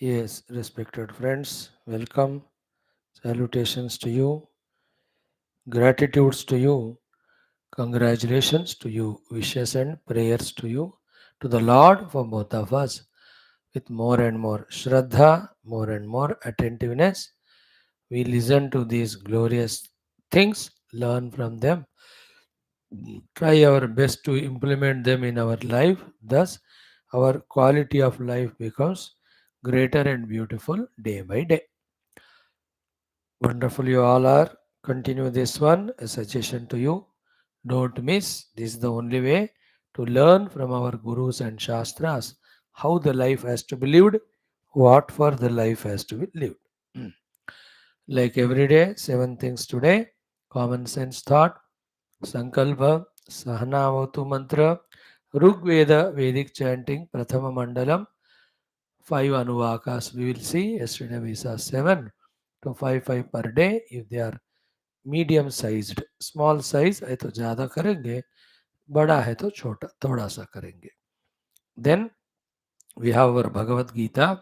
Yes, respected friends, welcome. Salutations to you, gratitudes to you, congratulations to you, wishes and prayers to the Lord for both of us. With more and more Shraddha, more and more attentiveness, we listen to these glorious things, learn from them, try our best to implement them in our life. Thus, our quality of life becomes greater and beautiful day by day. Wonderful you all are. Continue this one. A suggestion to you. Don't miss. This is the only way to learn from our gurus and shastras how the life has to be lived, what for the life has to be lived. Like every day, seven things today. Common sense thought, Sankalpa, Sahanavatu mantra, Veda, Vedic chanting, Prathama Mandalam, five Anuvakas. We will see. Yesterday we saw seven to five per day. If they are medium sized small size है तो ज़्यादा करेंगे, बड़ा है तो छोटा थोड़ा सा करेंगे. Then we have our Bhagavad Gita.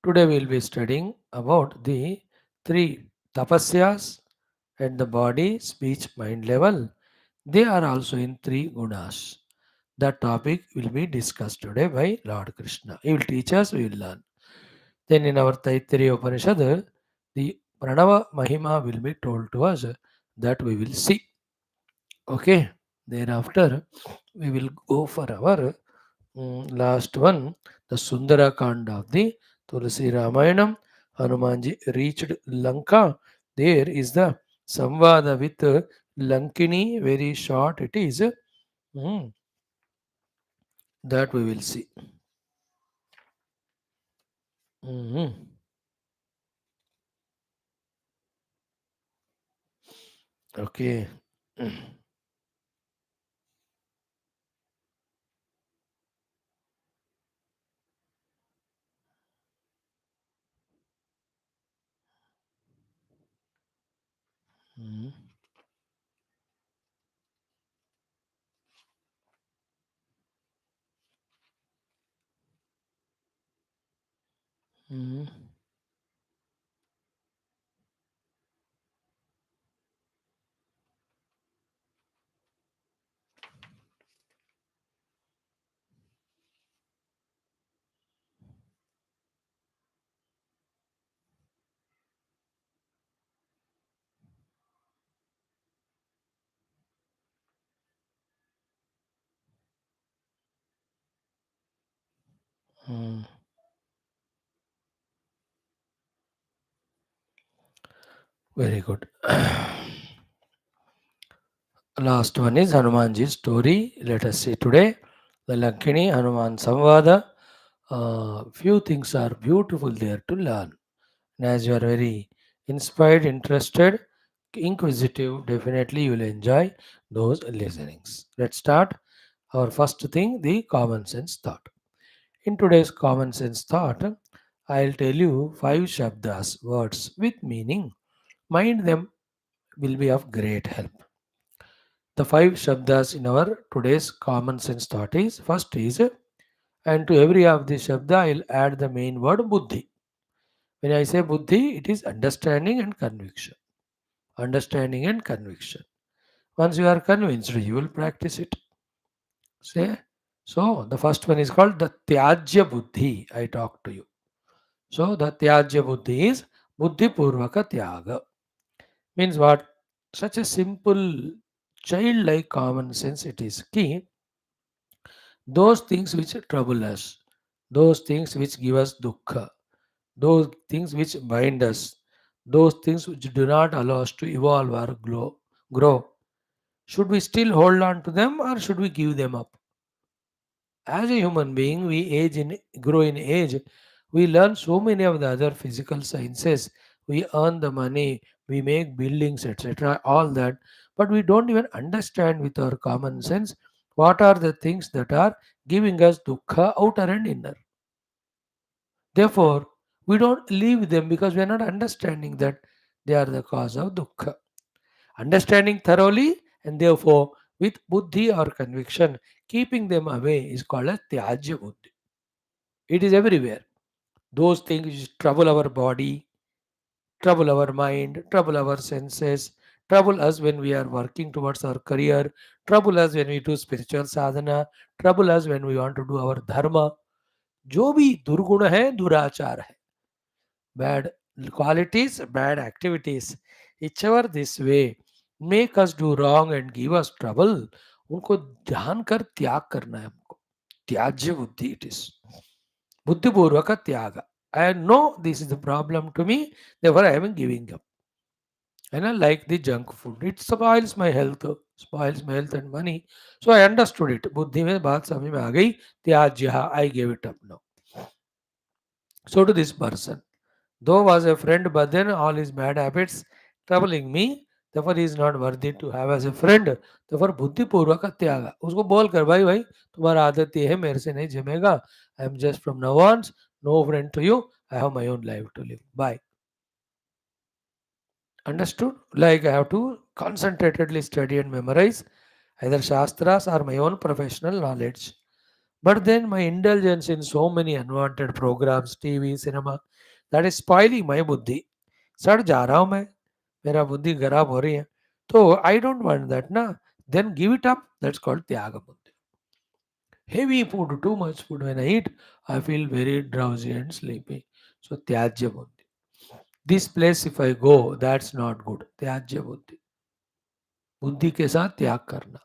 Today we will be studying about the three tapasyas at the body, speech, mind level. They are also in three gunas. That topic will be discussed today by Lord Krishna. He will teach us, we will learn. Then in our Taittiriya Upanishad, the Pranava Mahima will be told to us, that we will see. Okay, thereafter we will go for our last one, the Sundara Kanda of the Tulasi Ramayanam. Hanumanji reached Lanka. There is the Samvada with Lankini, very short it is. Mm, that we will see. Mhm. Okay. Mhm. Mhm. Mm. Very good. Last one is Hanumanji's story. Let us see today. The Lankini Hanuman Samvada. Few things are beautiful there to learn. And as you are very inspired, interested, inquisitive, definitely you will enjoy those listenings. Let's start. Our first thing, the common sense thought. In today's common sense thought, I'll tell you five shabdas, words with meaning. Mind them will be of great help. The five shabdas in our today's common sense thought is first is, and to every of the shabda I'll add the main word buddhi. When I say buddhi, it is understanding and conviction. Understanding and conviction. Once you are convinced, you will practice it. Say, so the first one is called the Tyajya Buddhi. I talk to you. So the Tyajya Buddhi is Buddhi Purvaka Tyaga. Means what? Such a simple, childlike common sense it is. Key, those things which trouble us, those things which give us dukkha, those things which bind us, those things which do not allow us to evolve or grow. Should we still hold on to them or should we give them up? As a human being, we grow in age. We learn so many of the other physical sciences. We earn the money, we make buildings, etc. All that, but we don't even understand with our common sense what are the things that are giving us dukkha, outer and inner. Therefore, we don't leave them because we are not understanding that they are the cause of dukkha. Understanding thoroughly and therefore with buddhi or conviction, keeping them away is called as tyajya buddhi. It is everywhere. Those things which trouble our body, trouble our mind, trouble our senses, trouble us when we are working towards our career, trouble us when we do spiritual sadhana, trouble us when we want to do our dharma. जो भी दुर्गुण है, दुराचार है, bad qualities, bad activities, whichever this way make us do wrong and give us trouble, उनको ध्यान कर त्याग करना है हमको. त्याज्य बुद्धि it is. बुद्धिपूर्वक त्याग. I know this is the problem to me, therefore I am giving up. And I like the junk food. It spoils my health and money. So I understood it. बुद्धि में बात समझ में आ गई. त्याज्य, I gave it up now. So to this person, though was a friend, but then all his bad habits troubling me, therefore he is not worthy to have as a friend. Therefore बुद्धि पूर्वक त्याग. उसको बोल कर भाई भाई तुम्हारा आदत ये है, मेरे से नहीं जमेगा. I am just from now on no friend to you. I have my own life to live. Bye. Understood? Like I have to concentratedly study and memorize either Shastras or my own professional knowledge. But then my indulgence in so many unwanted programs, TV, cinema, that is spoiling my buddhi. सड़ जा रहा हूँ मैं, मेरा बुद्धि खराब हो रही है. तो आई डोंट वांट दैट ना. Then give it up. That's called त्याग बुद्धि. Heavy food, too much food when I eat, I feel very drowsy and sleepy. So त्याज्य बुद्धि. This place if I go, that's not good. त्याज्य बुद्धि. बुद्धि के साथ त्याग करना.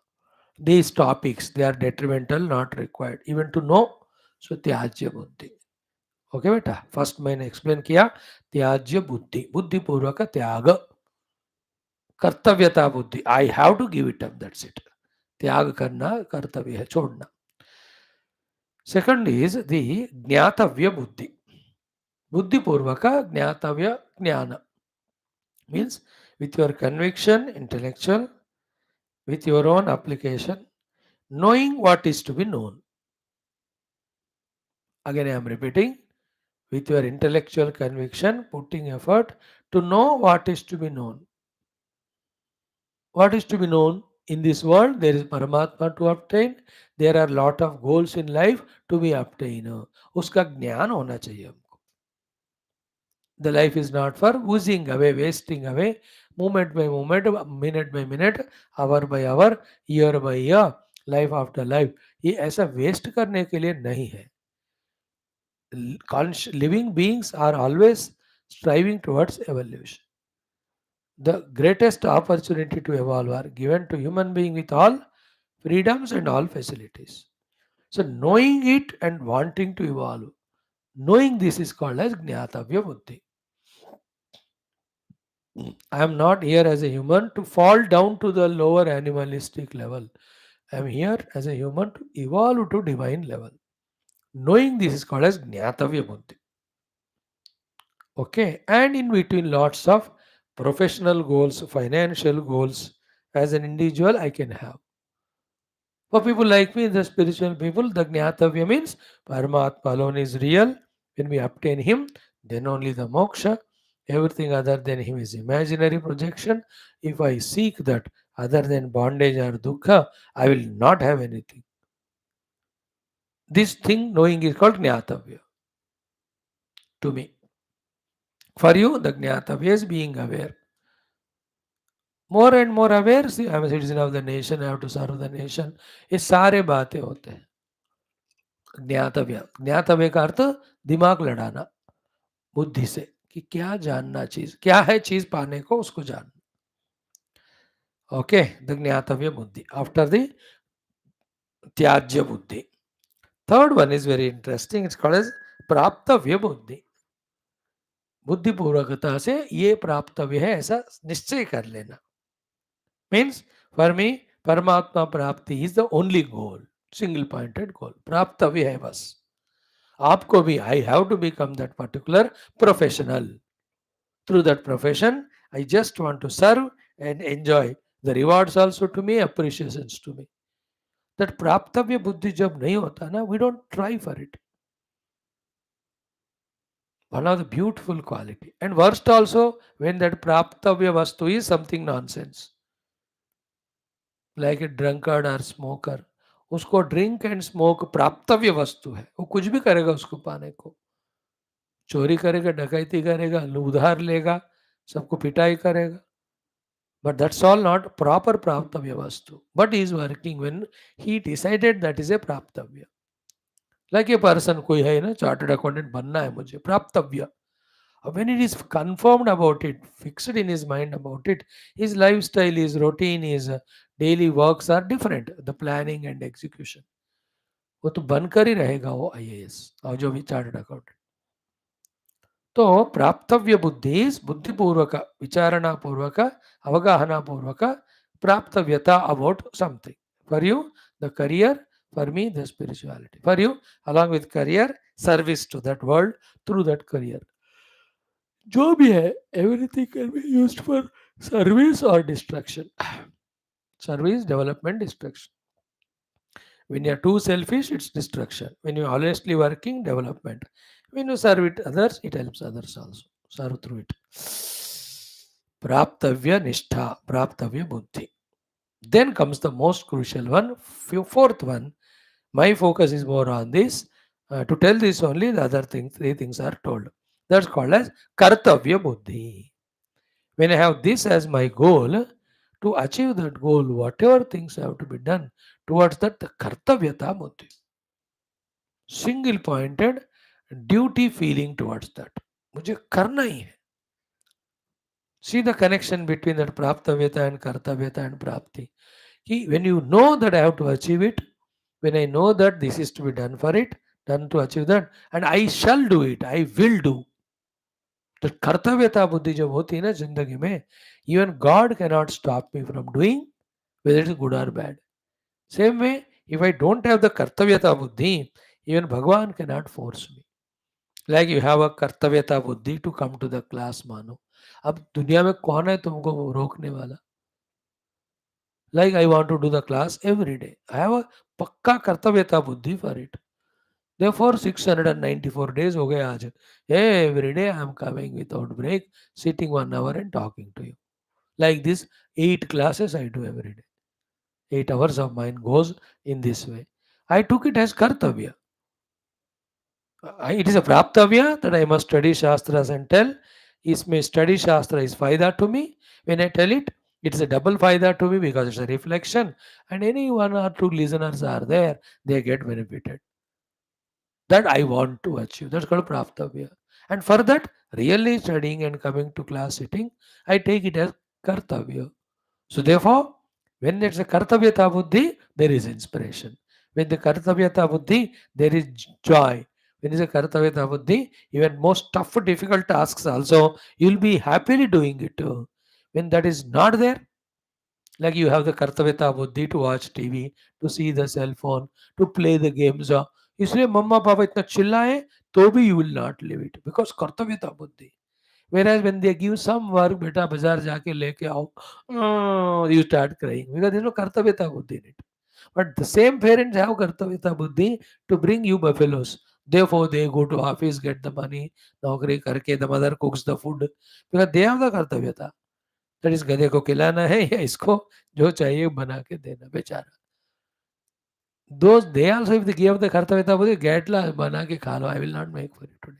These topics, they are detrimental, not required. Even to know, so त्याज्य बुद्धि. ओके बेटा, फर्स्ट मैंने एक्सप्लेन किया त्याज्य बुद्धि, बुद्धिपूर्वक त्याग. कर्तव्यता बुद्धि, I have to give it up, that's it. त्याग करना कर्तव्य है, छोड़ना. सेकंड इज द ज्ञातव्य बुद्धि. बुद्धिपूर्वक ज्ञातव्य ज्ञान means with your conviction, intellectual, with your own application, knowing what is to be known. Again, I am repeating, with your intellectual conviction, putting effort to know what is to be known. What is to be known? In this world, there is Paramatma to obtain. There are lot of goals in life to be obtained. उसका ज्ञान होना चाहिए हमको. The life is not for oozing away, wasting away, moment by moment, minute by minute, hour by hour, year by year, life after life. ये ऐसा waste करने के लिए नहीं है. Living beings are always striving towards evolution. The greatest opportunity to evolve are given to human being with all freedoms and all facilities. So knowing it and wanting to evolve, knowing this is called as Jnatavya Buddhi. I am not here as a human to fall down to the lower animalistic level. I am here as a human to evolve to divine level. Knowing this is called as Jnatavya Buddhi. Okay, and in between lots of professional goals, financial goals, as an individual I can have. For people like me, the spiritual people, the Jnatavya means Paramatma alone is real. When we obtain Him, then only the moksha. Everything other than Him is imaginary projection. If I seek that other than bondage or dukkha, I will not have anything. This thing knowing is called Jnatavya to me. For you, the Jnatavya is being aware. More and more aware, see, I am a citizen of the nation, I have to serve the nation. ये सारे बातें होते हैं. ज्ञातव्य, ज्ञातव्य का अर्थ दिमाग लड़ाना बुद्धि से कि क्या जानना चीज, क्या है चीज पाने को, उसको जानना. ओके, द ज्ञातव्य बुद्धि आफ्टर द त्याज्य बुद्धि. Third one is very interesting, it's called as प्राप्तव्य बुद्धि. बुद्धिपूर्वकता से ये प्राप्तव्य है ऐसा निश्चय कर लेना. मीन्स फॉर मी परमात्मा प्राप्ति is the only goal, single pointed goal. प्राप्तव्य है बस. आपको भी I have to become that particular professional. Through that profession I just want to serve and enjoy the rewards also to me, appreciations to me. That प्राप्तव्य बुद्धि जब नहीं होता ना, we don't try for it. One of the beautiful quality. And worst also, when that praptavya vastu is something nonsense. Like a drunkard or smoker. उसको drink and smoke प्राप्तव्य वस्तु है, वो कुछ भी करेगा उसको पाने को. चोरी करेगा, डकैती करेगा, उधार लेगा, सबको पिटाई करेगा. But that's all not proper praptavya vastu. But he is working when he decided that is a praptavya. Like a person, कोई है ना चार्टर्ड अकाउंटेंट बनना है मुझे, प्राप्तव्य. When it is confirmed about it, fixed in his mind about it, his lifestyle, his routine, his daily works are different. The planning and execution. वो तो बनकर ही रहेगा वो IAS और जो भी चार्टर्ड अकाउंटेंट. तो प्राप्तव्य बुद्धि बुद्धिपूर्वक विचारणापूर्वक अवगाहनापूर्वक प्राप्तव्यता about something. For you the career, for me the spirituality, for you along with career service to that world through that career. जो भी है everything can be used for service और destruction. Service, development, destruction. When you are too selfish, it's destruction. When you are honestly working, development. When you serve it others, it helps others also. Serve through it. Praptavya nishtha, praptavya buddhi. Then comes the most crucial one, fourth one. My focus is more on this. To tell this only, the other things, three things are told. That's called as kartavya buddhi. When I have this as my goal, to achieve that goal, whatever things have to be done towards that, the kartavyata buddhi. Single pointed duty feeling towards that. मुझे करना ही है. See the connection between that praptavyata and kartavyata and prapti. When you know that I have to achieve it, when I know that this is to be done for it, done to achieve that, and I shall do it, I will do. तो कर्तव्यता बुद्धि जब होती है ना जिंदगी में, even God cannot stop me from doing, whether it's good or bad. Same way, if I don't have the kartavyata buddhi, even Bhagwan cannot force me. Like you have a kartavyata buddhi to come to the class, मानो. अब दुनिया में कौन है तुमको रोकने वाला? Like I want to do the class every day. I have a पक्का कर्तव्यता बुद्धि for it. Therefore 694 days हो गए आज. Every day I am coming without break, sitting 1 hour and talking to you. Like this 8 classes I do every day. 8 hours of mine goes in this way. I took it as kartavya. It is a praptavya that I must study shastras and tell. Isme study shastra is faida to me. When I tell it, it's a double faida to me because it's a reflection. And any one or two listeners are there, they get benefited. That I want to achieve. That's called praptavya. And for that, really studying and coming to class sitting, I take it as kartavya. So therefore, when there's a kartavyata buddhi, there is inspiration. When the kartavyata buddhi, there is joy. When there is a kartavyata buddhi, even most tough, difficult tasks also, you'll be happily doing it too. When that is not there, like you have the kartavyata buddhi to watch TV, to see the cell phone, to play the games. इसलिए मम्मा पापा इतना चिल्लाए तो भी you will not leave it because कर्तव्यता बुद्धि. Whereas when they give some work, बेटा बाजार जाके लेके आओ, you start crying because there is no kartavyata buddhi in it. But the same parents have kartavyata buddhi to bring you buffaloes. Therefore, they go to office, get the money, नौकरी करके the mother cooks the food because they have the kartavyata. That is गधे को खिलाना है या इसको जो चाहिए बना के देना बेचारा. Those they also if they give the kartavyata buddhi, get ला बना के खा लो. I will not make for you today.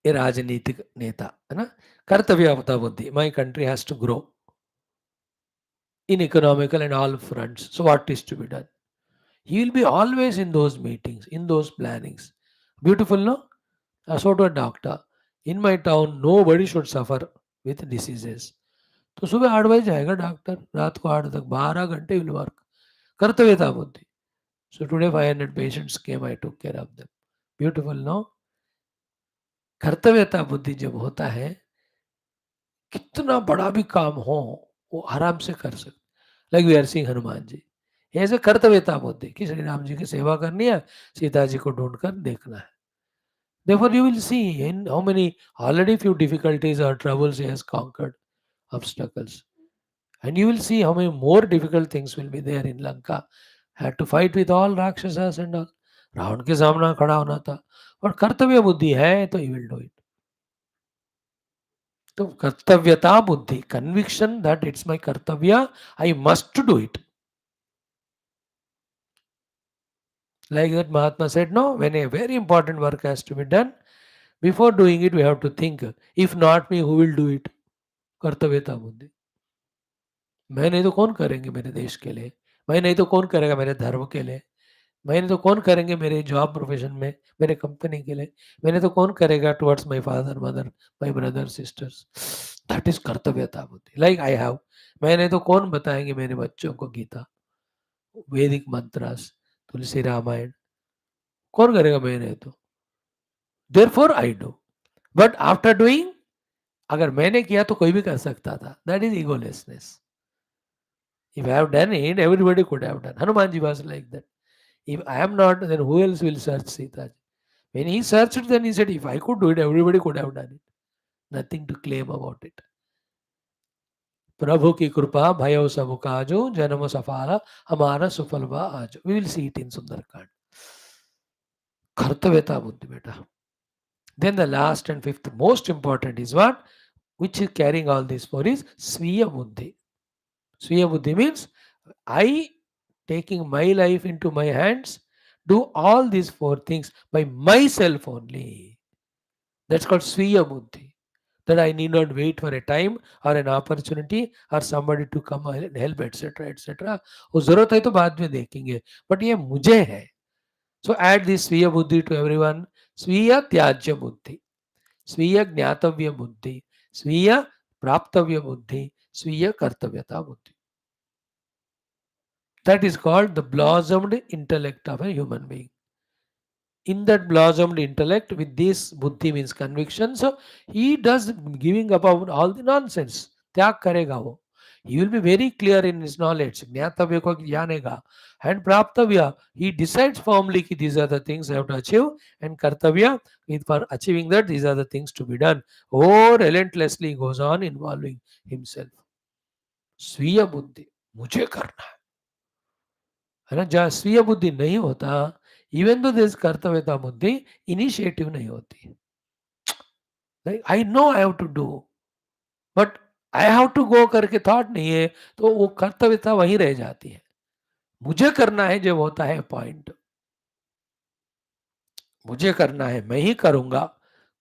A राजनीतिक नेता है ना, कर्तव्यता बुद्धि. My country has to grow in economical and all fronts. So what is to be done? He will be always in those meetings, in those plannings. Beautiful, no? So to a doctor. In my town, nobody should suffer with diseases. तो सुबह 8 बजे जाएगा doctor, रात को 8 तक 12 घंटे will work. कर्तव्यता बुद्धि. So today 500 patients came, I took care of them. Beautiful, no? कर्तव्यता बुद्धि जब होता है, कितना बड़ा भी काम हो वो आराम से कर सकते. Like we are seeing Hanuman ji, ऐसे कर्तव्यता बुद्धि कि श्री राम जी की सेवा करनी है, सीता जी को ढूंढकर देखना है. Therefore you will see in how many already few difficulties or troubles he has conquered, obstacles, and you will see how many more difficult things will be there in Lanka. Had to fight with all rakshasas and all. Ravan के सामना खड़ा होना था, और कर्तव्य बुद्धि है तो you will do it. तो कर्तव्यता बुद्धि, conviction that it's my kartavya, I must do it. Like that Mahatma said, no, when a very important work has to be done, before doing it, we have to think, if not me, who will do it? कर्तव्यता बुद्धि. मैं नहीं तो कौन करेंगे मेरे देश के लिए, मैं नहीं तो कौन करेगा मेरे धर्म के लिए, मैंने तो कौन करेंगे मेरे जॉब प्रोफेशन में, मेरे कंपनी के लिए, मैंने तो कौन करेगा towards my father mother, my brother sisters. That is कर्तव्यता बुद्धि. लाइक आई हैव, मैंने तो कौन बताएंगे मेरे बच्चों को गीता, वैदिक मंत्रास, तुलसी रामायण, कौन करेगा? मैंने तो, therefore I do. But after doing, अगर मैंने किया तो कोई भी कर सकता था. That is egolessness. If I have done it, everybody could have done. Hanuman ji was like that. If I am not, then who else will search Sita? When he searched, then he said, if I could do it, everybody could have done it. Nothing to claim about it. प्रभु की कृपा भयो सब काजो जन्म सफाला हमारा सुफल वा आज. We will see it in Sundarkand. कर्तव्यता बुद्धि बेटा. Then the last and fifth most important is what? Which is carrying all these four is Sviya Buddhi. Sviya Buddhi means I taking my life into my hands, do all these four things by myself only. That's called Sviya Buddhi. That I need not wait for a time or an opportunity or somebody to come and help, etc. etc. वो जरूरत है तो बाद में देखेंगे, but ये मुझे है. So add this Sviya Buddhi to everyone. Sviya Tyajya Buddhi, Sviya Jnatavya Buddhi, Sviya Praptavya Buddhi, Sviya Kartavyata Buddhi. That is called the blossomed intellect of a human being. In that blossomed intellect, with this buddhi means conviction, so he does giving up on all the nonsense. त्याग करेगा वो. He will be very clear in his knowledge. ज्ञातव्य को जानेगा. And प्राप्तव्य, he decides firmly कि these are the things I have to achieve. And कर्तव्य, for achieving that, these are the things to be done. Oh, relentlessly goes on involving himself. स्वीय बुद्धि, मुझे करना है ना. जहाँ स्वीय बुद्धि नहीं होता, इवन दो दिस कर्तव्यता बुद्धि, इनिशिएटिव नहीं होती. I know I have to do, but I have to go करके थॉट नहीं है, तो वो कर्तव्यता वहीं रह जाती है. मुझे करना है जब होता है पॉइंट, मुझे करना है, मैं ही करूंगा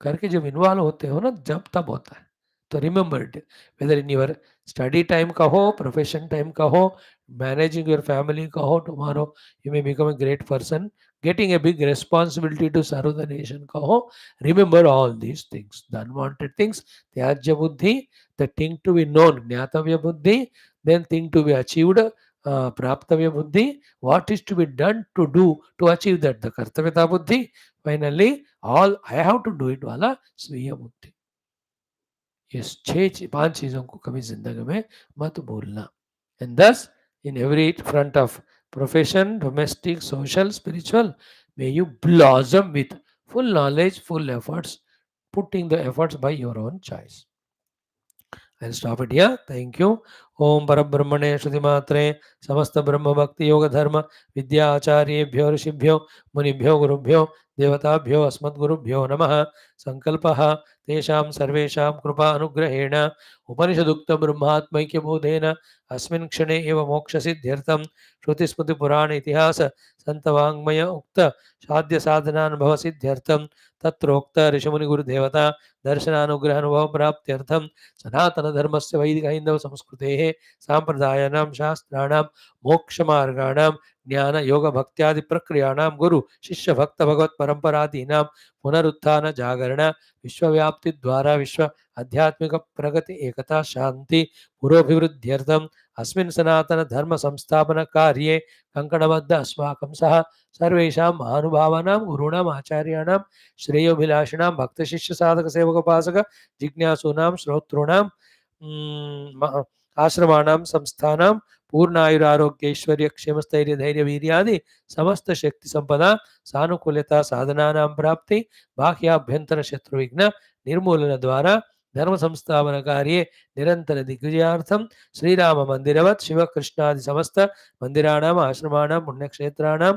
करके जब इन्वॉल्व होते हो ना, जब तब होता है. तो remember it, whether in your study time का हो, प्रोफेशन टाइम का हो, मैनेजिंग योर फैमिली का हो, tomorrow you may become a great person, getting a big responsibility to serve the nation ka ho, remember all these things. The unwanted things, tyajya buddhi, the thing to be known, jnatavya buddhi, then thing to be achieved, praptavya buddhi, what is to be done to do to achieve that, the kartavyata buddhi, finally all I have to do it wala sviya buddhi. इस पांच चीजों को कभी जिंदगी में मत भूलना. And दस in every front of profession, domestic, social, spiritual, may you blossom with full knowledge, full efforts, putting the efforts by your own choice. I'll stop it here. Thank you. ओम परब्रह्मणे श्रुति मात्रे समस्त ब्रह्म भक्ति योग धर्म विद्या आचार्येभ्यो ऋषिभ्यो मुनिभ्यो गुरुभ्यो देवताभ्यो अस्मद्गुरुभ्यो नमः. संकल्पः तेषां सर्वेषां कृपा अनुग्रहेण उपनिषदुक्त ब्रह्मात्मैक्यबोधेन अस्मिन् क्षणे एव मोक्षसिद्ध्यर्थं श्रुतिस्मृतिपुराण इतिहास संतवाङ्मय उक्त साध्य साधनानुभव सिद्ध्यर्थं तत्रोक्त ऋषिमुनिगुरुदेवता दर्शनानुग्रह प्राप्त्यर्थं सनातन धर्मस्य वैदिक हैन्दव संस्कृतेः सांप्रदायानां शास्त्राणां मोक्षमार्गाणां ज्ञान योग भक्त्यादि प्रक्रियाणां गुरु शिष्य भक्त भगवत परंपरादीनां पुनरुत्थान जागरण विश्वव्याप्ति द्वारा विश्व आध्यात्मिक प्रगति एकता शांति पुरोभिवृद्ध्यर्थम अस्मिन् सनातन धर्म संस्थापन कार्ये कंकणबद्ध अस्माकं सह सर्वेषां महानुभावानां गुरूणां आचार्याणां श्रेयोभिलाषिणां भक्त शिष्य साधक सेवक उपासक जिज्ञासूनां श्रोतॄणां आश्रमाणां संस्थानां पूर्णायुरारोग्यैश्वर्य क्षेमस्थैर्य धैर्य वीर्यादि समस्त शक्ति संपदा सानुकूलता साधनानां प्राप्ति बाह्याभ्यंतर शत्रु विघ्न निर्मूलन द्वारा धर्म संस्थापन कार्ये निरंतर दिग्विजयार्थं श्रीराम मंदिरवत् शिव कृष्णादि समस्त मंदिराणाम् आश्रमाणां पुण्यक्षेत्राणां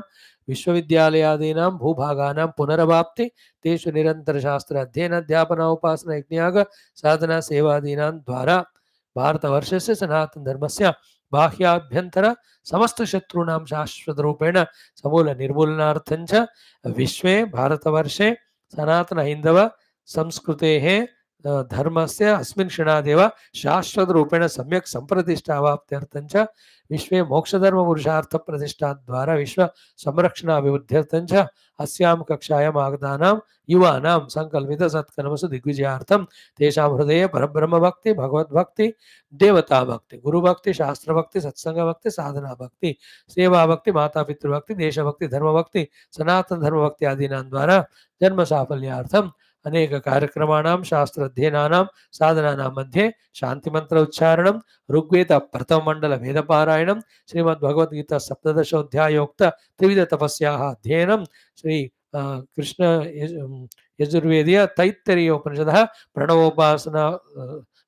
विश्वविद्यालयादीनां भूभागानां पुनरवाप्ति तेषु निरंतर शास्त्र अध्ययन अध्यापन उपासना यज्ञयाग साधना सेवादीनां द्वारा भारतवर्षस्य सनातन धर्मस्य बाह्याभ्यंतर समस्त शत्रूणां शाश्वत रूपेण समूल निर्मूलनार्थं च विश्वे भारतवर्षे सनातन हिंदव संस्कृतेः धर्मस्य अस्मिन् क्षणादेव शाश्वत रूपेण सम्यक् संप्रतिष्ठावाप्त्यर्थं च विश्वे मोक्षधर्म पुरुषार्थ प्रतिष्ठा द्वारा विश्व संरक्षण अभिवृद्ध्यर्थं च अस्यां कक्षायाम् आगतानां युवानां संकल्पित सत्कर्मसु दिग्विजयार्थं तेषां हृदये परब्रह्म भक्ति, भगवद् भक्ति, देवता भक्ति, गुरु भक्ति, शास्त्र भक्ति, सत्संग भक्ति, साधना भक्ति, सेवा भक्ति, माता पितृ भक्ति, देश भक्ति, धर्म भक्ति, सनातन धर्म भक्ति आदीनां द्वारा जन्म साफल्यार्थम अनेक कार्यक्रमाणां शास्त्र अध्ययनानां साधनानां मध्ये शांति मंत्र उच्चारणं, ऋग्वेद प्रथम मंडल वेद पारायणं, श्रीमद् भगवद गीता सप्तदशोध्यायोक्त त्रिविध तपस्याः अध्ययनं, श्री कृष्ण यजुर्वेदीय तैत्तरीय उपनिषदः प्रणवोपासना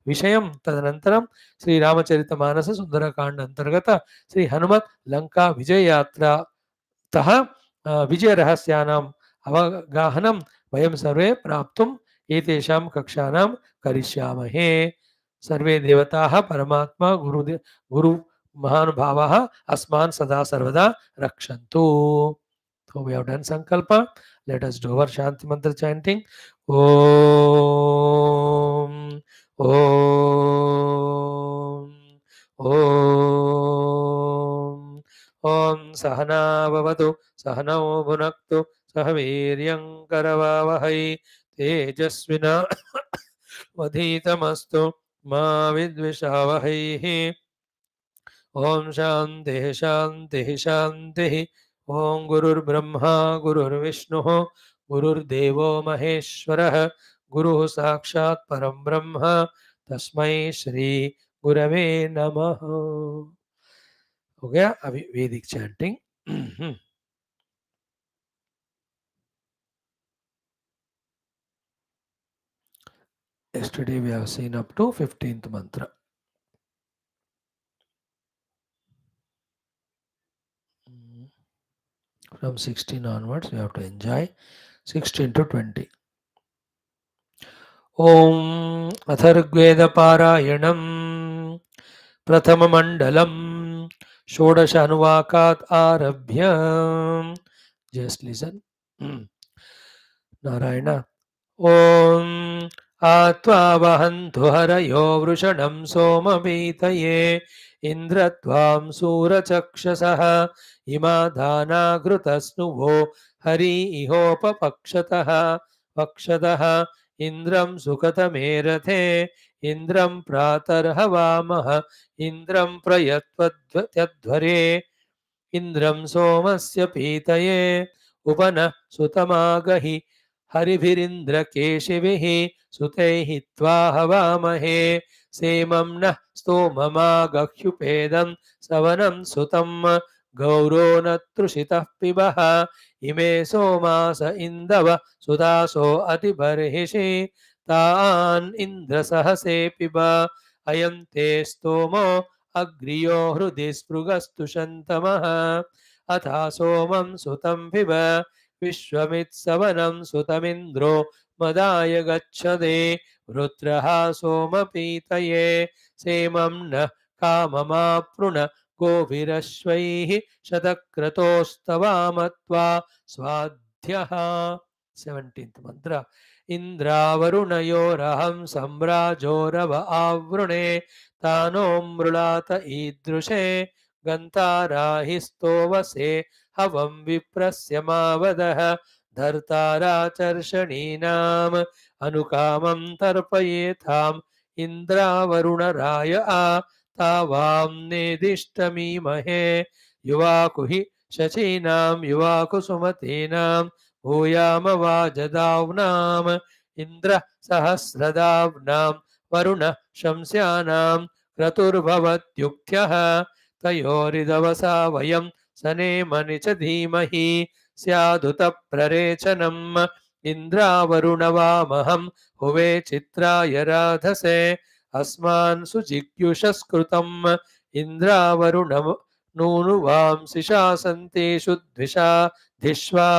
विषयं, तदनन्तरं श्री रामचरित मानस सुंदरकांड अंतर्गत श्री हनुमत लंका विजय यात्रा तः विजय रहस्यानाम् अवगाहनं वयं सर्वे प्राप्तुम् एतेषां कक्षाणां करिष्यामहे। सर्वे देवताः परमात्मा गुरु महानुभावाः अस्मान् सदा सर्वदा रक्षन्तु। So we have done sankalpa. Let us do our shanti mantra chanting. Om Om Om Om Sahana Bhavatu Sahanao Bhunaktu Sahaviryam Karavavahai Tejasvina Vadhitamastu Ma Vidvishavahai. Om Shanti शांति शांति। ओम गुरुर्ब्रह्मा गुरुर्विष्णु गुरुर्देवो महेश्वरः गुरुः साक्षात् परं ब्रह्म तस्मै श्री गुरवे नमः। हो गया अभी वैदिक chanting. Yesterday we have seen up to 15th mantra. From 16 onwards, we have to enjoy 16 to 20. Om Atharvaveda पारायणं प्रथम मंडलम षोडश अनुवाकात् आरभ्य। Just listen. नारायण। ओम आत्वा वहन्तु हरयो वृषणं सोमवीतये इन्द्रत्वां सूरचक्षसः इमा दाना घृतस्नुवो हरि इहोपपक्षतः पक्षतः इन्द्रं सुखतमेरथे इन्द्रं प्रातर्हवामः इन्द्रं प्रयत्वत्यध्वरे इन्द्रं सोमस्य पीतये उपनः सुतमागहि हरिभिरिन्द्रकेशिभिः सुतैः त्वा हवामहे सेमं नः स्तोममागह्युपेदं सवनं सुतं गौरो न तृषितः पिबः इमे सोमास इन्दव सुदासो अतिबर्हिषि तान् इन्द्रसहसे पिब अयं ते स्तोमो अग्रियो हृदि स्पृगस्तु शन्तमः अथा सोमं सुतं पिब विश्वमित्सवनं सुतमिन्द्रो मदाय गच्छते रुद्रः सोमपीतये सेमं नः काममाप्नुन गोभिरश्वैः शतक्रतोस्तवामत्वा स्वाध्यः। 17th मंत्र। इन्द्रावरुणयोरहं सम्राजोरव आवृणे तानो मृळात ईदृशे गन्ताराहि स्तोवसे हवं विप्रस्य मावदः धर्ताराचर्षणीनाम् अनुकामं तर्पयेथाम् इन्द्रावरुणराय तावां नेदिष्टमीमहे युवाकुहि शचीनां युवाकुसुमतीनां भूयामवाजदाव्नाम् इन्द्र सहस्रदाव्नां वरुण शंस्यानां क्रतुर्भवत्युक्त्यः तयोरिदवसा वयं सनेमनि च धीमहि स्यादुत प्ररेचनम् इन्द्रावरुणवामहं हुवे चित्राय राधसे अस्मान् सुजिज्ञुषस्कृतम् इन्द्रावरुणं नूनुवांसि शासन्तेषु द्विषा धिष्वा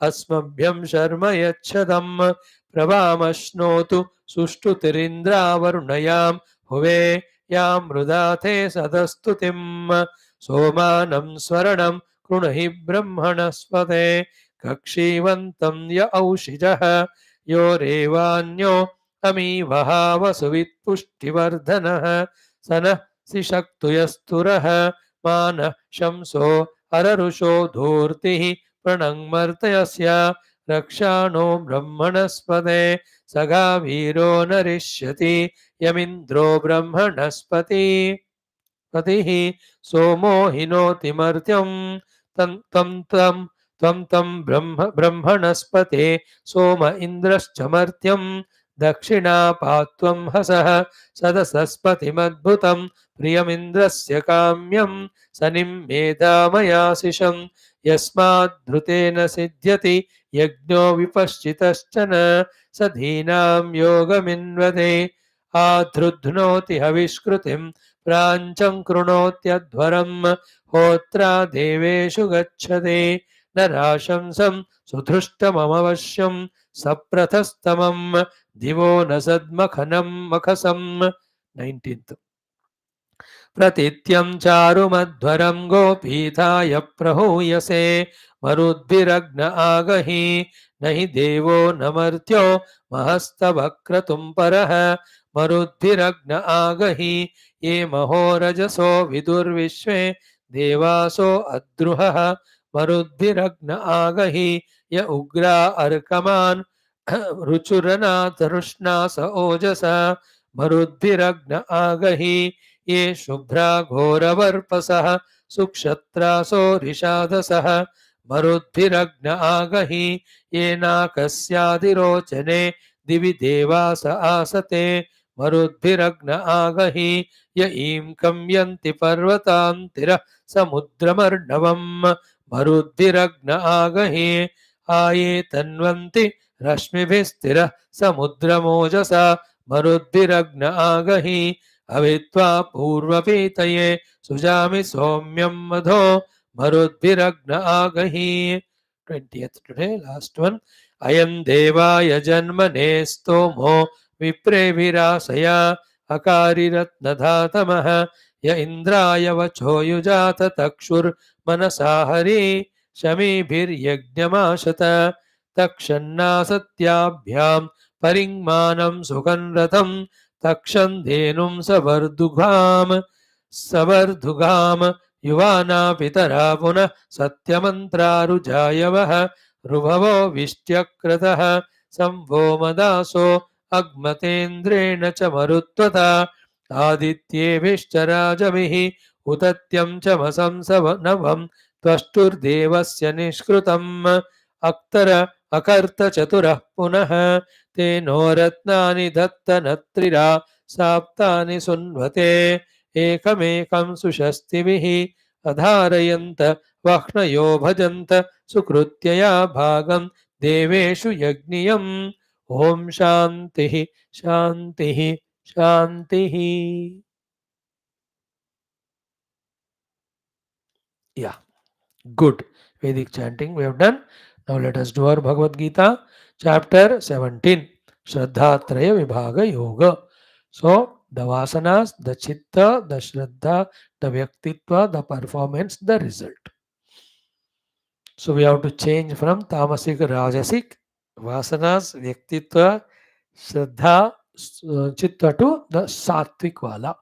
अस्मभ्यं शर्म यच्छदम् प्रभामश्नोतु सुष्ठुतिरिन्द्रावरुणयां हुवे यां मृदाथे सदस्तुतिम् सोमानं स्वर्णं कृणुहि ब्रह्मणस्पते कक्षीवन्तं य औषिजः यो रेवान्यो अमीवः वसुवित्पुष्टिवर्धनः स नः सिषक्तुयस्तुरः मानः शंसो अररुषो धूर्तिः प्रणङ्मर्तयस्य रक्षाणो ब्रह्मणस्पते सगा वीरो नरिष्यति यमिन्द्रो ब्रह्मणस्पति पतिः सोमो हिनोति मर्त्यं तं तं तं त्वं तं ब्रह्मणस्पते सोम इन्द्रश्च मर्त्यं दक्षिणा पात्वं हसः सदसस्पतिमद्भुतं प्रियमिन्द्रस्य काम्यं सनिं मेधामयाशिषं यस्माद्धृतेन सिद्ध्यति यज्ञो विपश्चितश्चन स धीनां योगमिन्वते आधृध्नोति हविष्कृतिं प्राञ्चं कृणोत्यध्वरं होत्रा देवेषु गच्छते न राशंसं सुधृष्टममवश्यं सप्रथस्तमं दिवो न सद्मखनं मखसं 19th प्रतित्यं चारुमध्वरं गोपीठाय प्रहूयसे मरुद्भिरग्न आगहि न हि देवो न मर्त्यो महस्तवक्रतुं परः मरुद्भिरग्न आगहि ये महोरजसो विदुर्विश्वे देवासो अद्रुहः मरुद्भिरग्न आगहि य उग्रा अर्कमान् रुचुरनाथरुष्णास ओजसा मरुद्भिरग्न आगहि ये शुभ्रा घोरवर्पसः सुक्षत्रासो रिषादसः मरुद्भिरग्न आगहि ये नाकस्यादिरोचने दिवि देवास आसते मरुद्भिरग्न आगहि य ईं कम्यन्ति पर्वतान्तिरः समुद्रमर्णवम् मरुद्भिरग्न आगहि आये तन्वन्ति रश्मिभिस्तिरः समुद्रमोजसा मरुद्भिरग्न आगहि अवित्वा पूर्वपीतये सुजामि सौम्यं मधो मरुद्भिरग्न आगहि 20th today last one अयं देवाय जन्मने स्तोमो विप्रेभिरासया अकारिरत्नधातमः य इन्द्राय वचो युजात तक्षुर्मनसा हरि शमीभिर्यज्ञमाशत तक्षन्ना सत्याभ्यां परिङ्मानं सुखन्रथं तक्षन्धेनुं सवर्धुगाम युवाना पितरा पुनः सत्यमन्त्रारुजायवः रुभवो विष्ट्यक्रतः संवो मदासो अग्मतेन्द्रेण च मरुत्वता आदित्येभिश्च राजभिः उतत्यं च मसंसवनवं त्वष्टुर्देवस्य निष्कृतम् अक्तर अकर्त चतुरः पुनः तेनो रत्नानि दत्तनत्रिरा साप्तानि सुन्वते एकमेकं सुषस्तिभिः अधारयन्त वह्नयो भजन्त सुकृत्यया भागं देवेषु यज्ञियम् ॐ शान्तिः शान्तिः शान्तिः Yeah, good. Vedic chanting we have done. Now let us do our Bhagavad Gita, chapter 17, Shraddhatraya Vibhaga Yoga. So, the vasanas, the chitta, the shraddha, the vyaktitva, the performance, the result. So, we have to change from tamasic, rajasic, vasanas, vyaktitva, shraddha, chitta to the sattvic vala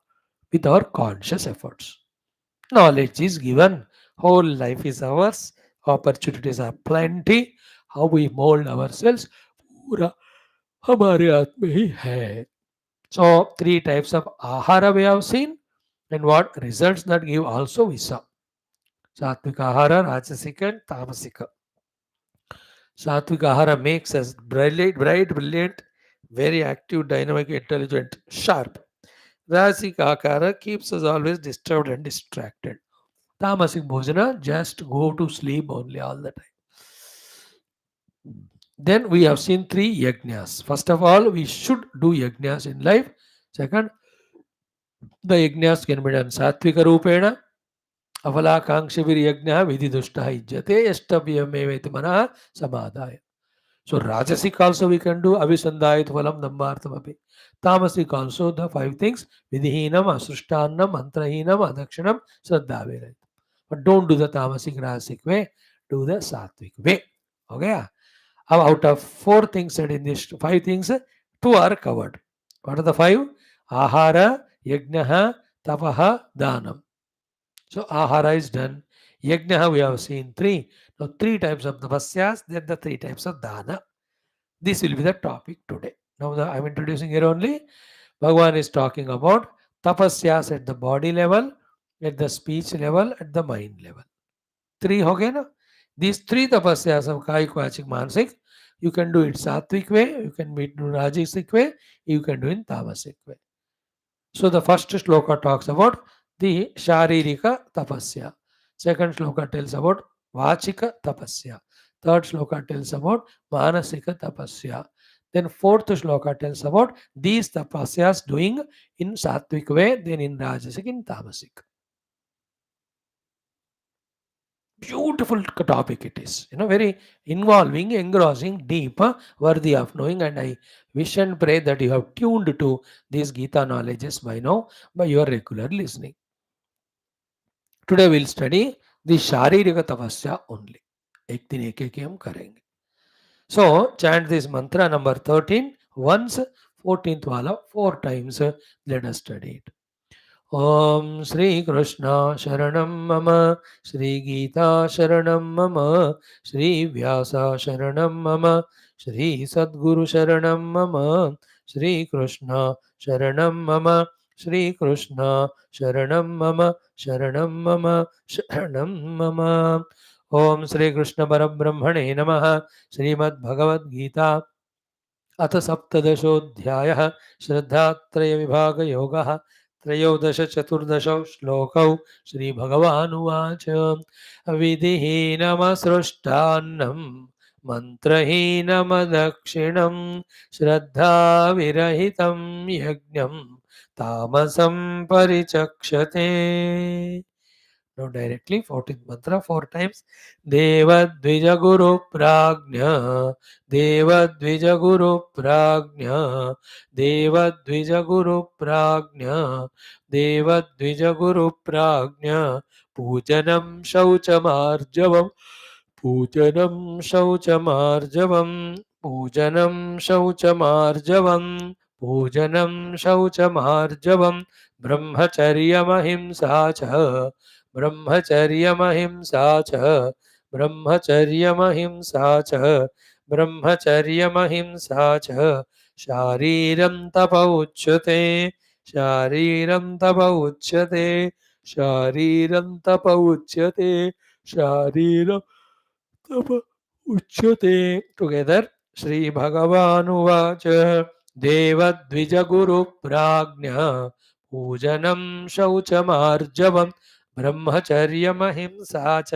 with our conscious efforts. Knowledge is given. Whole life is ours. Opportunities are plenty. How we mold ourselves पूरा हमारे हाथ में ही है. So 3 types of ahara we have seen and what results that give also we saw. Satvika ahara, rajasika and tamasika. Satvika ahara makes us bright, brilliant, very active, dynamic, intelligent, sharp. Rajasika ahara keeps us always disturbed and distracted. Tamasic bhojana, just go to sleep only all the time. Then we have seen 3 yajnas. First of all, we should do yajnas in life. Second, the yajnas can be done satvika rupena. Avalakankshivir yajna vidhi dushta yajyate yashtavyameveti manah samadhaya. So Rajasic also we can do Avisandayat Valam Dambartamapi. Tamasic also the five things Vidhinam, Asrushtannam, Mantrahinam, Adakshanam, Shraddhavirayat. But don't do the Tamasic Rajasic way, do the Sattvic way. Okay? Out of four things said in this five things, two are covered. What are the five? Ahara, Yajnaha, Tapaha, Dhanam. So Ahara is done. Yajnaha we have seen three. Now three types of tapasyas, then the three types of dana. This will be the topic today. Now I'm introducing here only. Bhagavan is talking about tapasyas at the body level, at the speech level, at the mind level. Three ho gaye na? These three tapasyas of Kaik, Vachik, Manasik, you can do it Sattvic way, you can do it Rajasic way, you can do it in Tamasic way. So the first shloka talks about the Sharirika Tapasya. Second shloka tells about Vachika Tapasya. Third shloka tells about Manasika Tapasya. Then fourth shloka tells about these tapasyas doing in Sattvic way, then in Rajasic, in Tamasic. Beautiful topic it is, very involving, engrossing, deep, worthy of knowing. And I wish and pray that you have tuned to these Geetha knowledges by now by your regular listening. Today we'll study the Sharirika Tapasya only. एक दिन एक एक हम करेंगे. So chant this mantra number 13 once, 14th wala 4 times. Let us study it. Om Shri Krishna Sharanam Mama, Shri Geetha Sharanam Mama, Shri Vyasa Sharanam Mama, Shri Sadguru Sharanam Mama, Shri Krishna Sharanam Mama, Shri Krishna Sharanam Mama, Sharanam Mama, Sharanam Mama. Om Shri Krishna Parabrahmane Namaha. Srimad Bhagavad Gita अथ सप्तदशोऽध्यायः श्रद्धात्रयविभागयोगः त्रयोदशचतुर्दशौ श्लोकौ श्रीभगवानुवाच विधिहीनमसृष्टान्नं मन्त्रहीनमदक्षिणं श्रद्धाविरहितं यज्ञं तामसं परिचक्षते. Now directly 14th mantra 4 times. Devadvija Guru Prajna, Devadvija Guru Prajna, Devadvija Guru Prajna, Devadvija Guru Prajna, Pujanam Shauchamarjavam, Pujanam Shauchamarjavam, Pujanam Shauchamarjavam, Pujanam Shauchamarjavam, Brahmacharyamahimsa cha, ब्रह्मचर्यमहिंसा च, ब्रह्मचर्यमहिंसा च, ब्रह्मचर्यमहिंसा च, शारीरं तप उच्यते, शारीरं तप उच्यते, शारीरं तप उच्यते, शारीरं तप उच्यते. टुगेदर श्री भगवानुवाच देवद्विजगुरु प्राज्ञ पूजनं शौचमार्जवम् ब्रह्मचर्यमहिंसा च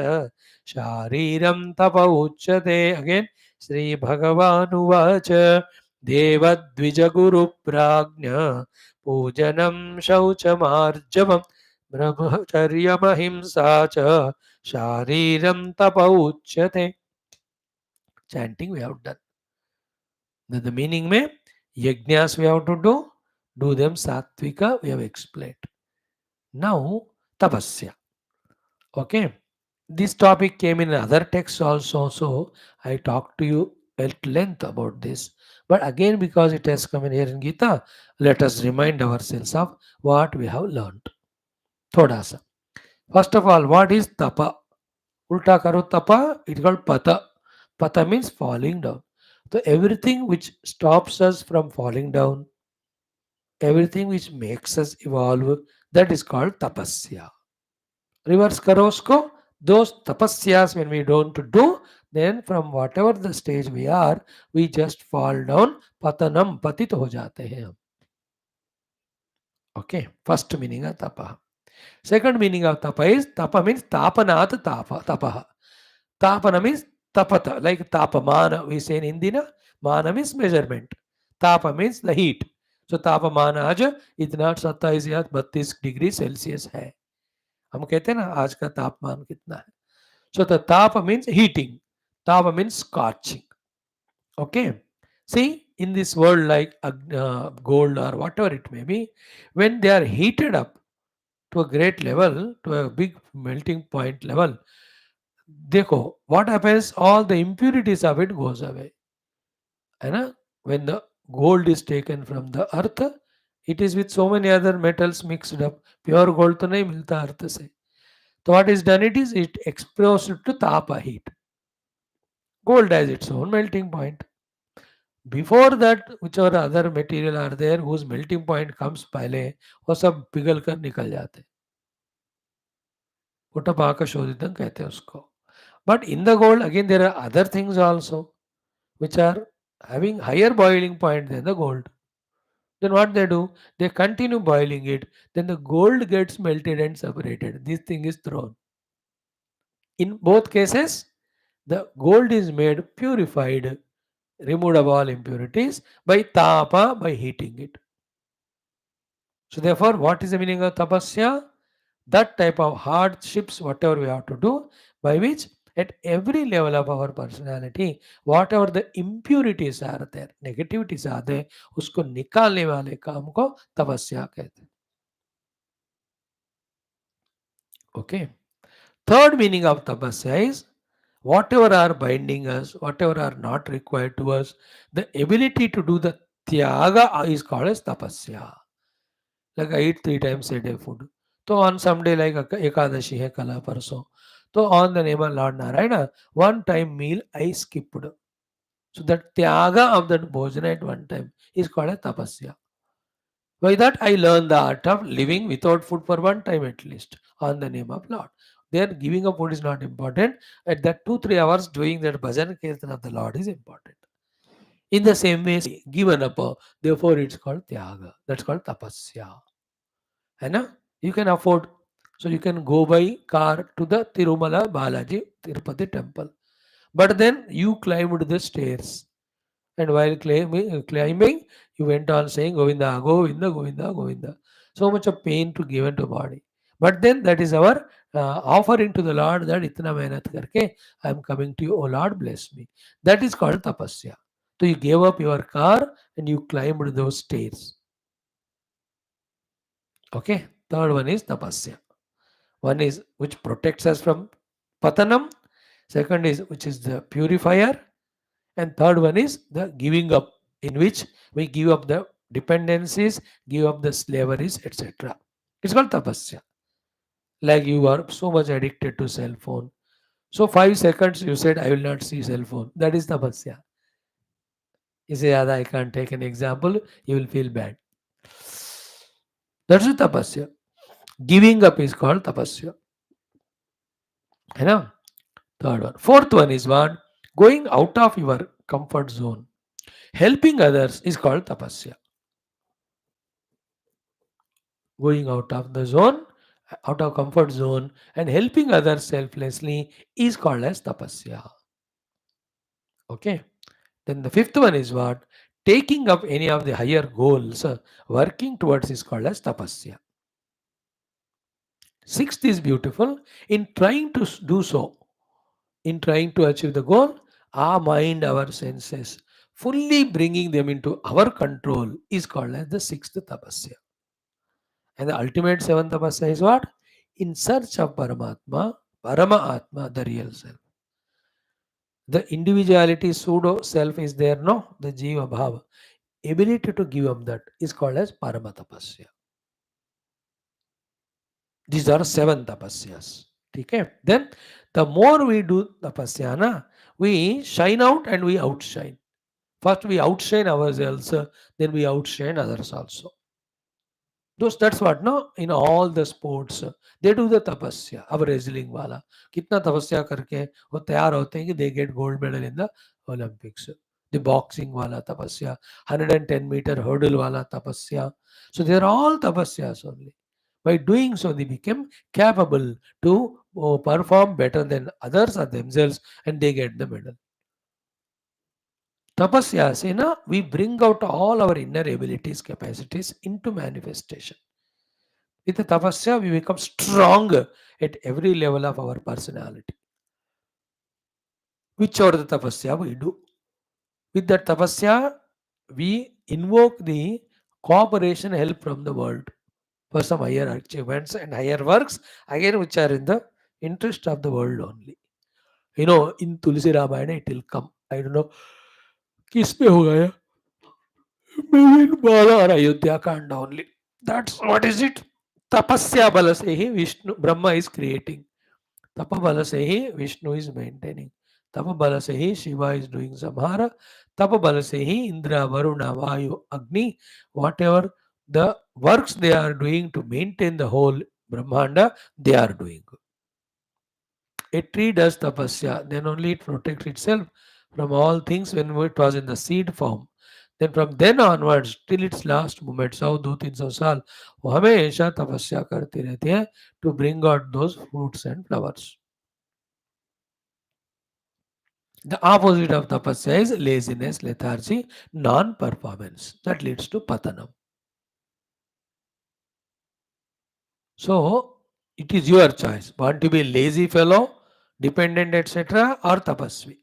शारीरं तप उच्यते. अगेन श्री भगवानुवाच देवद्विजगुरुप्राज्ञ पूजनं शौचमार्जवम् ब्रह्मचर्यमहिंसा च शारीरं तप उच्यते. Chanting we have done. The meaning में yajnas we have to do them sattvika we have explained. Now tapasya. Okay, this topic came in other texts also, so I talked to you at length about this. But again, because it has come in here in Gita, let us remind ourselves of what we have learned. Thoda sa. First of all, what is tapa? Ulta karo tapa, it is called pata. Pata means falling down. So everything which stops us from falling down, everything which makes us evolve, that is called tapasya. Reverse karo usko, those tapasyas when we don't do, then from whatever the stage we are, we just fall down, patanam, patit ho jate hain hum. Okay, first meaning of tapa. Second meaning of tapa is, tapa means tapanat tapaha. Tapana means tapata, like tapamana we say in Hindi na, mana means measurement. Tapa means the heat. So tapamana आज इतना 27 या 32 degree Celsius है. हम कहते हैं ना आज का तापमान कितना है. So the tapa means heating. Tapa means scorching. Okay. See, in this world, like gold or whatever it may be, when they are heated up to a great level, to a big melting point level, देखो, what happens? All the impurities of it goes away. है ना? When the gold is taken from the earth, it is with so many other metals mixed up. Pure gold तो नहीं मिलता अर्थ से. So what is done? It is it exposed to tapa heat. Gold has its own melting point. Before that, whichever other material are there whose melting point comes पहले, वो सब पिघल कर निकल जाते. उटपाक शोधितम कहते हैं उसको. But in the gold, again there are other things also which are having higher boiling point than the gold. Then what they do? They continue boiling it. Then the gold gets melted and separated. This thing is thrown. In both cases, the gold is made purified, removed of all impurities by tapa, by heating it. So therefore, what is the meaning of tapasya? That type of hardships, whatever we have to do, by which at every level of our personality, whatever the impurities are there, negativities are there, उसको निकालने वाले काम को तपस्या कहते हैं. Okay. Third meaning of tapasya is whatever are binding us, whatever are not required to us, the ability to do the tyaga is called as tapasya. Like I eat 3 times a day food. So on some day like Ekadashi hai kala parso. So on the name of Lord Narayana, one time meal I skipped. So that tyaga of that bhojana at one time is called a tapasya. By that I learned the art of living without food for one time at least on the name of Lord. There giving up food is not important. At that 2-3 hours doing that bhajan kirtan of the Lord is important. In the same way, given up, therefore it's called tyaga. That's called tapasya. है ना? You can afford. So you can go by car to the Tirumala Balaji Tirupati temple. But then you climbed the stairs. And while climbing, you went on saying Govinda, Govinda, Govinda, Govinda. So much of pain to given to body. But then that is our offering to the Lord that itna mehnat karke I am coming to you, oh Lord, bless me. That is called tapasya. So you gave up your car and you climbed those stairs. Okay. Third one is tapasya. One is which protects us from patanam. Second is which is the purifier. And third one is the giving up, in which we give up the dependencies, give up the slaveries, etc. It's called tapasya. Like you are so much addicted to cell phone. So 5 seconds you said, I will not see cell phone. That is tapasya. You say, Yada, I can't take an example. You will feel bad. That's the tapasya. Giving up is called tapasya. You know? Third one. Fourth one is what? Going out of your comfort zone. Helping others is called tapasya. Going out of the zone, out of comfort zone, and helping others selflessly is called as tapasya. Okay. Then the fifth one is what? Taking up any of the higher goals, working towards is called as tapasya. Sixth is beautiful. In trying to do so, in trying to achieve the goal, our mind, our senses, fully bringing them into our control is called as the sixth tapasya. And the ultimate seventh tapasya is what? In search of Paramatma, Parama Atma, the real self. The individuality, pseudo self is there, no? The Jiva Bhava. Ability to give up that is called as Parama Tapasya. These are 7 tapasyas. Okay? Then the more we do tapasya, na, we shine out and we outshine. First we outshine ourselves, then we outshine others also. That's what, no? In all the sports, they do the tapasya. अब wrestling वाला कितना तपस्या करके वो तैयार होते हैं कि they get gold medal in the Olympics. The boxing वाला तपस्या, 110-meter hurdle वाला तपस्या. So they are all tapasyas only. By doing so, they become capable to perform better than others or themselves, and they get the medal. Tapasya, say, na, we bring out all our inner abilities, capacities into manifestation. With the tapasya, we become strong at every level of our personality. Whichever the tapasya we do. With that tapasya, we invoke the cooperation help from the world for some higher achievements and higher works, again which are in the interest of the world only. You know, in Tulsi Ramayana it will come. I don't know किस पे होगा या maybe in Bala or Ayodhya Kanda only. That's what is it? Tapasya bala se hi Vishnu Brahma is creating. Tapa bala se hi Vishnu is maintaining. Tapa bala se hi Shiva is doing samhara. Tapa bala se hi Indra, Varuna, Vayu, Agni, whatever the works they are doing to maintain the whole Brahmanda, they are doing. A tree does tapasya, then only it protects itself from all things when it was in the seed form. Then from then onwards, till its last moment, 100-200-300 साल वो हमेशा तपस्या करते रहते हैं to bring out those fruits and flowers. The opposite of tapasya is laziness, lethargy, non-performance. That leads to patanam. So, it is your choice. Want to be a lazy fellow, dependent, etc., or tapasvi?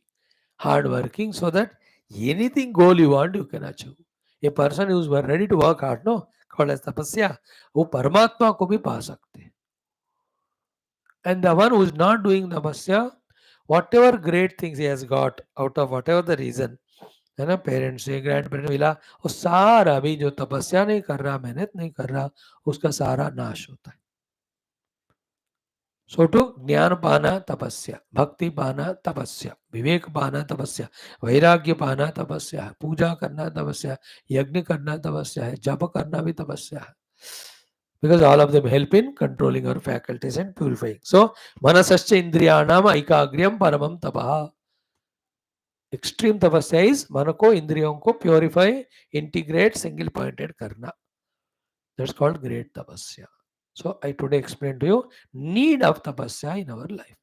Hard working so that anything goal you want, you can achieve. A person who is ready to work hard, no, called as tapasya, वो परमात्मा को भी पा सकते हैं. And the one who is not doing tapasya, whatever great things he has got out of whatever the reason, है ना, parents से ग्रैंड पेरेंट्स मिला, वो सारा भी जो तपस्या नहीं कर रहा, मेहनत नहीं कर रहा, उसका सारा नाश होता है. So to ज्ञान पाना तपस्या, भक्ति पाना तपस्या, विवेक पाना तपस्या, वैराग्य पाना तपस्या है, पूजा करना तपस्या, यज्ञ करना तपस्या है, जप करना भी तपस्या है. Because all of them help in controlling our faculties and purifying. So manasascha indriyanam aikagryam paramam tapaha. Extreme tapasya is मन को इंद्रियों को purify, integrate, single pointed करना. That's called great tapasya. So I today explained to you need of tapasya in our life.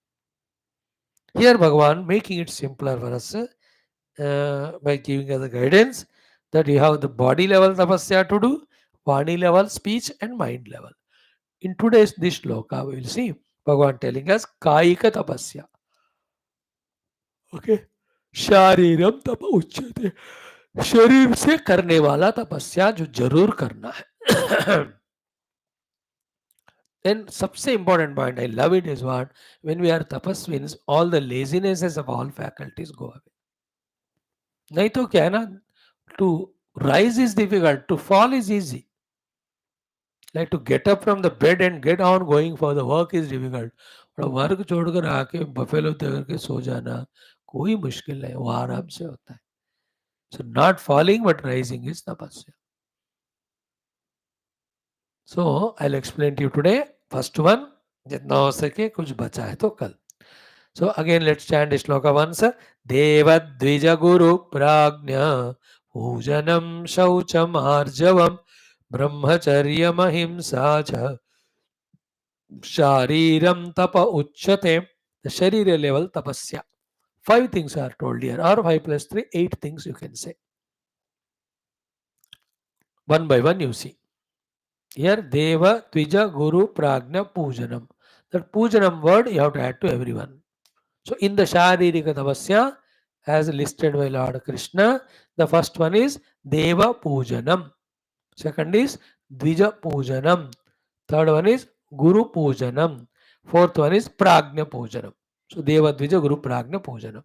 Here Bhagavan making it simpler for us by giving us the guidance that you have the body level tapasya to do, Vani level, speech and mind level. In today's this shloka we will see Bhagavan telling us Kaika tapasya. Okay. शारीरम तप उच्यते. शरीर से करने वाला तपस्या जो जरूर करना है. Then सबसे important point, I love it, is what when we are tapaswins, all the lazinesses of all faculties go away. नहीं तो क्या है ना, to rise is difficult, to fall is easy. Like to get up from the bed and get on going for the work is difficult. और work छोड़कर आके buffalo देकर के सो जाना कोई मुश्किल नहीं, वो आराम से होता है. So not falling but rising is tapasya. So I'll explain to you today. First one, जितना हो सके कुछ बचा है तो कल. So again let's chant shloka once. Devadvija guru prajna pujanam shaucham arjavam brahmacharyam ahimsa cha shariram tapa uchyate. The sharira level tapasya. 5 things are told here, or 5 plus 3, 8 things you can say. One by one you see. Here Deva, Tvija, Guru, Prajna, Pujanam. That Pujanam word you have to add to everyone. So in the Sharirika Tapasya, as listed by Lord Krishna, the first one is Deva Pujanam. Second is Dvija Pujanam. Third one is Guru Pujanam. Fourth one is Prajna Pujanam. So Deva, Dvija, Guru, Prajna Pujanam.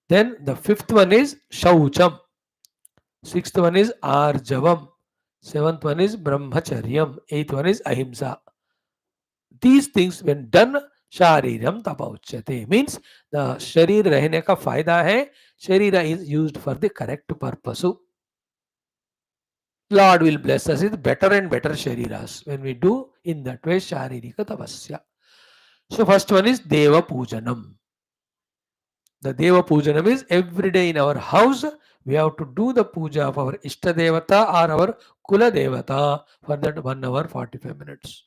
Then the fifth one is Shaucham. Sixth one is Arjavam. Seventh one is Brahmacharyam. Eighth one is Ahimsa. These things when done, Shariram Tapa Uchyate. Means the Sharir रहने का फायदा है. Sharira is used for the correct purpose. Lord will bless us with better and better Shariras when we do in that way Sharirika Tapasya. So first one is Deva Pujanam. The Deva Pujanam is every day in our house we have to do the puja of our Ishta Devata or our Kula Devata for that 1 hour 45 minutes.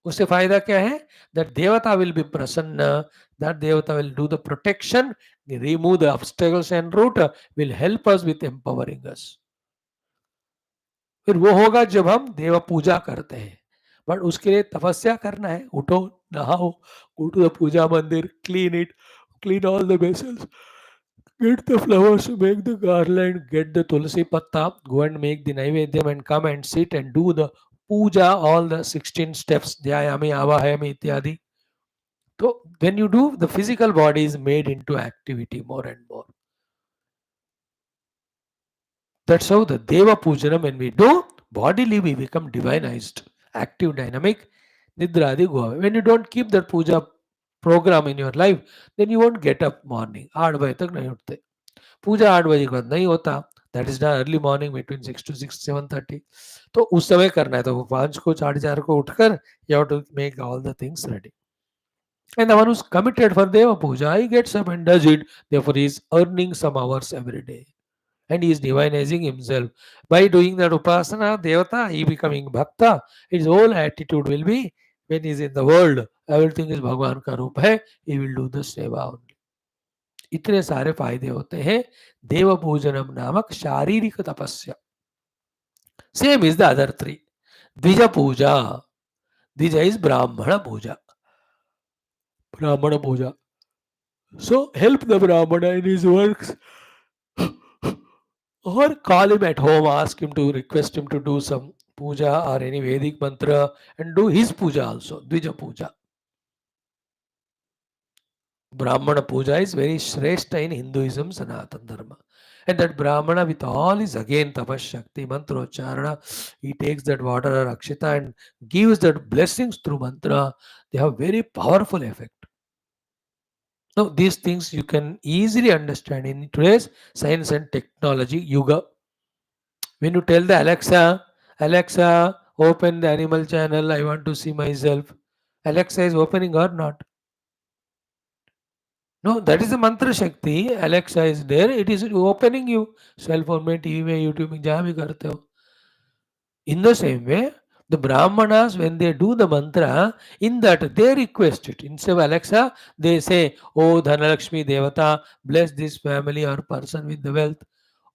उससे फायदा क्या है? That Devata will be prasanna, that Devata will do the protection, remove the obstacles and root, will help us with empowering us. फिर वो होगा जब हम देव पूजा करते हैं. बट उसके लिए तपस्या करना है. उठो, नहाओ, go to the पूजा मंदिर, clean it, clean all the vessels, Get the flowers, make the garland, get the tulsi patta, go and make the naivedyam and come and sit and do the puja, all the 16 steps, dhyayami, avahayami, ityadi. So when you do, the physical body is made into activity more and more. That's how the Deva Pujanam, when we do, bodily we become divinized, active, dynamic, Nidradi go away. When you don't keep that puja program in your life, then you won't get up morning. 8 बजे तक नहीं उठते. पूजा 8 बजे के बाद नहीं होता. That is done early morning between 6 to 6, 7:30. तो उस समय करना है. तो वो 5 को 4:30 को उठकर you have to make all the things ready. And the one who's committed for Deva Puja, he gets up and does it. Therefore, he is earning some hours every day. And he is divinizing himself. By doing that Upasana, Devata, he becoming Bhakta. His whole attitude will be, when he is in the world, everything is Bhagwan ka roop hai, he will do the seva only. इतने सारे फायदे होते हैं देव पूजनम नामक शारीरिक तपस्या. Same is the other three. Dvija Puja. Dvija is Brahmana Puja. Brahmana Puja. So help the Brahmana in his works, or call him at home, ask him to request him to do some puja or any Vedic mantra and do his puja also, Dvija Puja. Brahmana Puja is very shrestha in Hinduism, Sanatana Dharma. And that Brahmana with all his again tapas, shakti, mantrocharana, he takes that water or akshita and gives that blessings through mantra. They have very powerful effect. Now these things you can easily understand in today's science and technology yuga. When you tell the Alexa, open the animal channel, I want to see myself. Alexa is opening or not? No, that is the mantra Shakti. Alexa is there, it is opening you. Cell phone में, TV में, YouTube में, जहाँ भी करते हो. In the same way, the Brahmanas, when they do the mantra, in that they request it. Instead of Alexa, they say, Oh Dhanalakshmi Devata, bless this family or person with the wealth.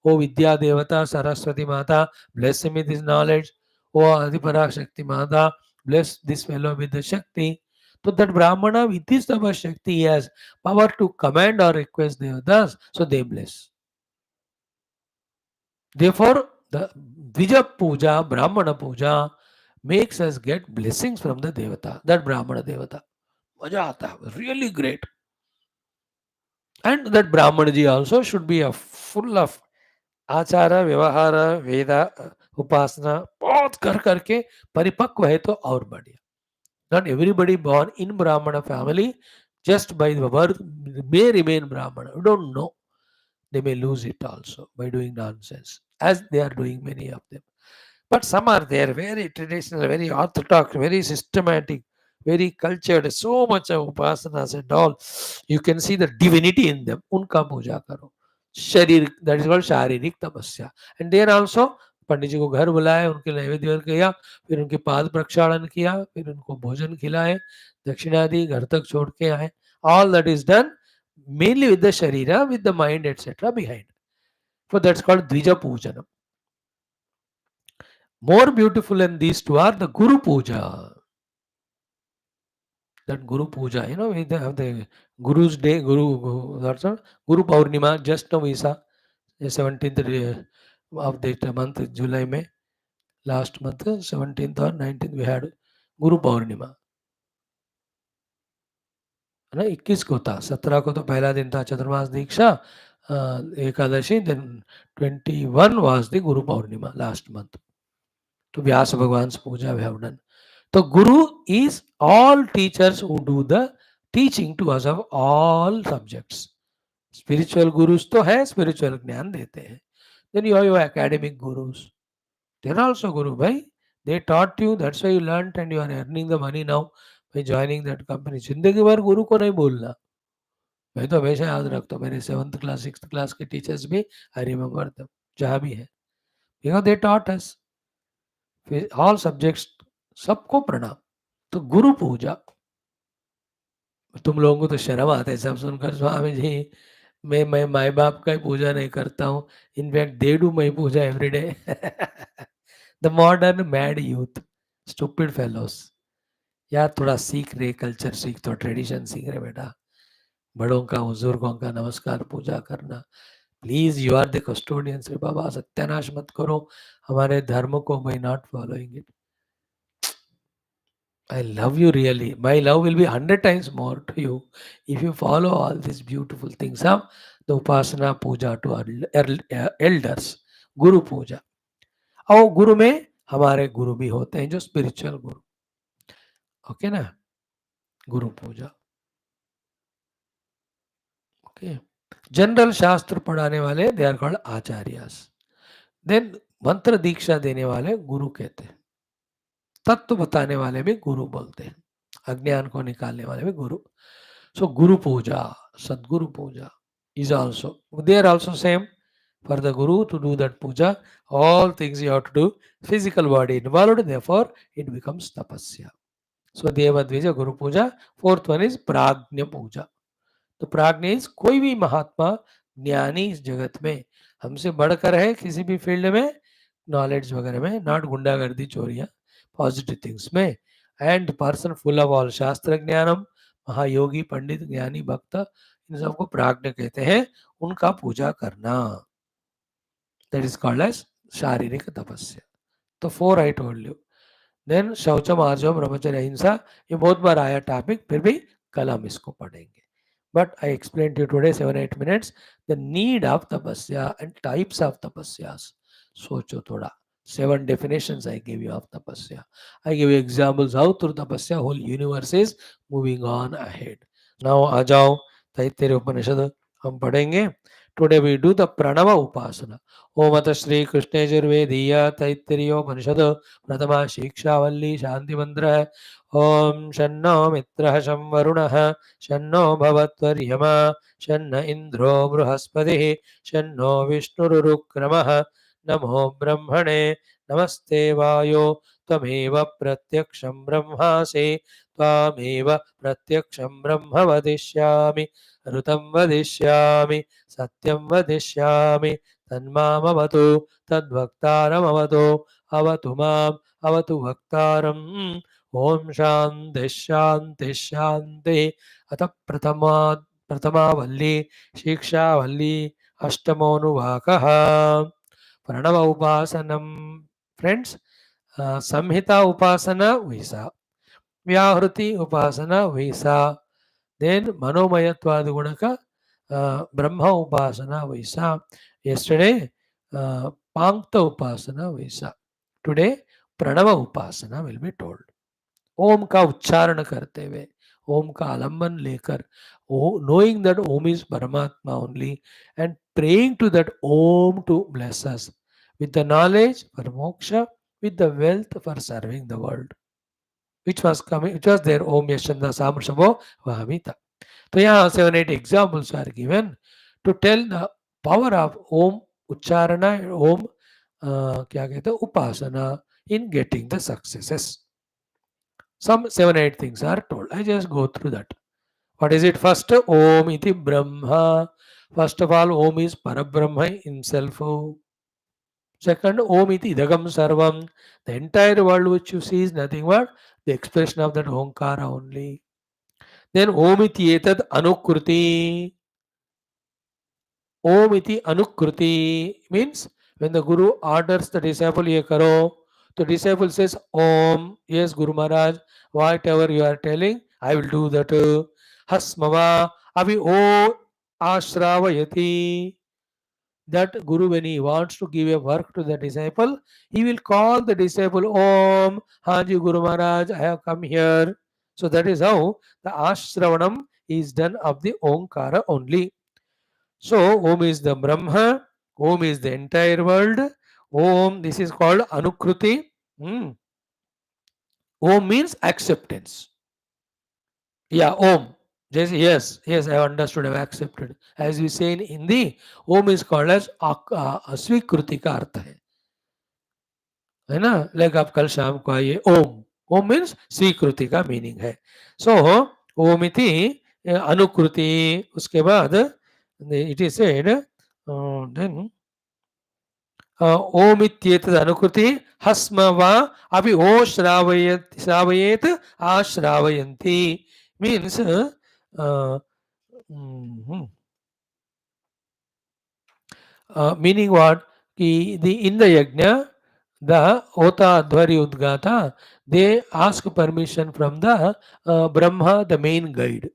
O Vidya Devata, Saraswati Mata, bless him with his knowledge. O Adipara Shakti Mata, bless this fellow with the Shakti. So that Brahmana with his Tapas Shakti, he has power to command or request Devatas, so they bless. Therefore, the Vija Puja, Brahmana Puja, makes us get blessings from the Devata, that Brahmana Devata. Maja aata hai, really great. And that Brahmana ji also should be a full of आचार व्यवहार वेद उपासना बहुत कर करके परिपक्व है तो और बढ़िया. Not everybody born in Brahmana family just by the birth may remain Brahmana. You don't know. They may lose it also by doing nonsense, as they are doing many of them. But some are there, very traditional, very orthodox, very systematic, very cultured, so much of upasanas and all. You can see the divinity in them. Unka puja karo. शरीर that is called शारीरिक तपस्या. And there also पंडित जी को घर बुलाए, उनके नैवेद्य किया, फिर उनके पाद प्रक्षालन किया, फिर उनको भोजन खिलाए, दक्षिणादि घर तक छोड़ के आए. All that is done mainly with the sharira, with the mind, etc. behind. So that's called Dvija Pujanam. More beautiful than these two are the Guru Puja. That Guru Puja, we have the Guru's Day, that's all. Guru Paurnima, just now we saw 17th of that month, July, May. Last month, 17th or 19th, we had Guru Paurnima. 21 को था, 17 को तो पहला दिन था चतुर्मास दीक्षा, एकादशी. Then 21 was the Guru Paurnima last month. To Vyasa Bhagwan's puja we have done. So Guru is all teachers who do the teaching to us of all subjects. Spiritual gurus तो है, spiritual ज्ञान देते हैं. Then you have your academic gurus. They're also guru, bhai. They taught you, that's why you learnt and you are earning the money now by joining that company. जिंदगी भर गुरु को नहीं भूलना. मैं तो हमेशा याद रखता हूँ. मेरे 7th class, 6th class के teachers भी, I remember them, जहाँ भी है. Because they taught us. All subjects, सबको प्रणाम. तो गुरु पूजा, तुम लोगों को तो शर्म आता है सब सुनकर, स्वामी जी मैं माई बाप का ही पूजा नहीं करता हूँ. In fact they do my puja every day. The modern mad youth, stupid fellows. यार थोड़ा सीख रहे, कल्चर सीख, तो ट्रेडिशन सीख रहे बेटा. बड़ों का, बुजुर्गों का नमस्कार पूजा करना। Please you are the custodians. बाबा सत्यानाश मत करो हमारे धर्म को, by not following it. I love you really. My love will be 100 times more to you if you follow all these beautiful things of the Upasana Puja to our elders, Guru Puja. और गुरु में हमारे गुरु भी होते हैं जो spiritual गुरु, okay ना, गुरु पूजा। Okay, general शास्त्र पढ़ाने वाले दे आर कॉल्ड आचार्यस। देन मंत्र दीक्षा देने वाले गुरु कहते हैं। तत्व बताने वाले भी गुरु बोलते हैं। अज्ञान को निकालने वाले भी गुरु। सो गुरु पूजा, सदगुरु पूजा is also, they are also same. For the guru to do that puja, all things you have to do, physical body involved, therefore it becomes tapasya. So Devadvija Guru Puja. Fourth one is Prajna Puja. तो प्राज्ञ is कोई भी महात्मा ज्ञानी इस जगत में हमसे बढ़कर है किसी भी फील्ड में, नॉलेज वगैरह में, नॉट गुंडागर्दी चोरियां, पॉजिटिव थिंग्स में, and person full of all शास्त्र ज्ञानम, महायोगी पंडित ज्ञानी भक्त, इन सबको प्राज्ञ कहते हैं। उनका पूजा करना, दैट इज कॉल्ड एज शारीरिक तपस्या। तो 4 आई टोल्ड यू। देन शौचम आर्जवम ब्रह्मचर्य अहिंसा, ये बहुत बार आया टॉपिक, फिर भी कल हम इसको पढ़ेंगे। But I explained to you today 7-8 minutes the need of tapasya and types of tapasyas. सोचो थोड़ा, 7 definitions I gave you of tapasya. I give you examples how through tapasya whole universe is moving on ahead. Now आ जाओ तैत्तिरीय उपनिषद हम पढ़ेंगे। Today we do the pranava upasana. ओम अथ श्री कृष्ण यजुर्वेदीय तैत्तिरीयोपनिषद प्रथमा शिक्षावल्ली शांति मंत्र है। ओम शन्नो मित्रः शं वरुणः शन्नो भवत्वर्यमा शन्न इन्द्रो बृहस्पतिः शन्नो विष्णुरुक्रमः नमो ब्रह्मणे नमस्ते वायो त्वमेव प्रत्यक्षं ब्रह्मासि त्वामेव प्रत्यक्षं ब्रह्म वदिष्यामि ऋतं वदिष्यामि सत्यं वदिष्यामि तन्मामवतु तद्वक्तारमवतु अवतु माम् अवतु वक्तारम्। ओम शांति शांति शांति। अतः प्रथमावल्ली शिक्षावल्ली अष्टमोऽनुवाकः। प्रणव उपासनम फ्रेंड्स, संहिता उपासना वैसा, व्याहृति उपासना वैसा, देन मनोमयत्वादि गुण का ब्रह्म उपासना वैसा, yesterday पांक्त उपासना वैसा, टुडे प्रणव उपासना विल बी टोल्ड। ओम का उच्चारण करते हुए, ओम का आलंबन लेकर, knowing that Om is Paramatma only and praying to that Om to bless us with the knowledge for moksha, with the wealth for serving the world, which was coming, which was there. Om Yashanda Samrshavo Vahamita. So यहाँ 7-8 examples are given to tell the power of Om उच्चारणा, Om क्या कहते हैं उपासना in getting the successes. Some 7-8 things are told. I just go through that. What is it? First, Om iti Brahma. First of all, Om is Parabrahma himself. Second, Om iti Idagam Sarvam. The entire world which you see is nothing but the expression of that Omkara only. Then Om iti etad Anukruti. Om iti Anukruti means when the Guru orders the disciple, ye karo, the disciple says, Om, yes, Guru Maharaj, whatever you are telling, I will do that. Hasmava, Avi O Ashravayati. That Guru, when he wants to give a work to the disciple, he will call the disciple, Om, Haji Guru Maharaj, I have come here. So that is how the Ashravanam is done of the Omkara only. So Om is the Brahma, Om is the entire world. Om, this is called Anukruti. Om means acceptance. Yeah, Om. Yes, I have understood, I have accepted. As we say in Hindi, Om is called as Asvikruti का अर्थ है ना? Like आप कल शाम को आइए, Om. Om means स्वीकृति का मीनिंग है. So Om इति अनुकृति, उसके बाद it is said then ओम इत्येतद् अनुकृति हस्म वा अभी ओ श्रावयेत आश्रावयन्ति means Mhm. Meaning what? In the yajna, the Ota Advari Udgata, they ask permission from the Brahma, the main guide.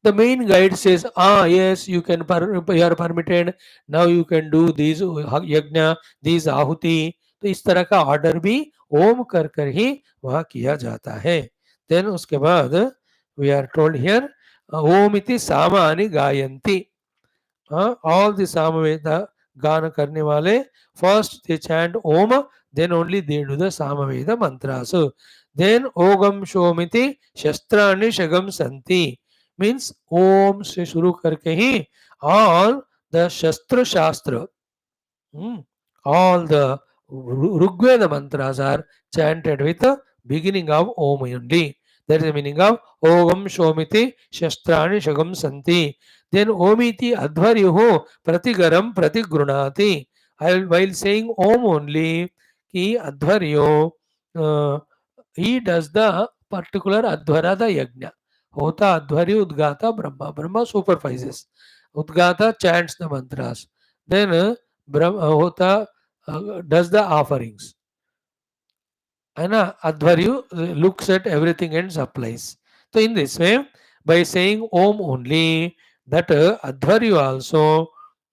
The main guide says, yes, you can, you are permitted, now you can do these yajna, these ahuti. तो इस तरह का order भी ओम कर कर ही वहाँ किया जाता है. देन उसके बाद वी आर टोल्ड हियर ओम इति सामानि गायन्ति. All the Samaveda Gana करने वाले first they chant Om, then only they do the Samaveda mantra. So then Ogam Shomiti Shastrani Shagam Santi means Om से शुरू करके ही all the Shastra Shastra, all the Rigveda mantras are chanted with the beginning of Om only. That is the meaning of Ogam Shomiti Shastrani Shagam Santi. Then Omiti Advaryuho Pratigaram Pratigrunati. While saying Om only, Ki Advaryo, uh, he does the particular Advarada Yajna. Hota Advaryu Udgata Brahma. Brahma supervises. Udgata chants the mantras. Then Hota does the offerings. And Advaryu looks at everything and supplies. So in this way, by saying Om only, that Advaryu also,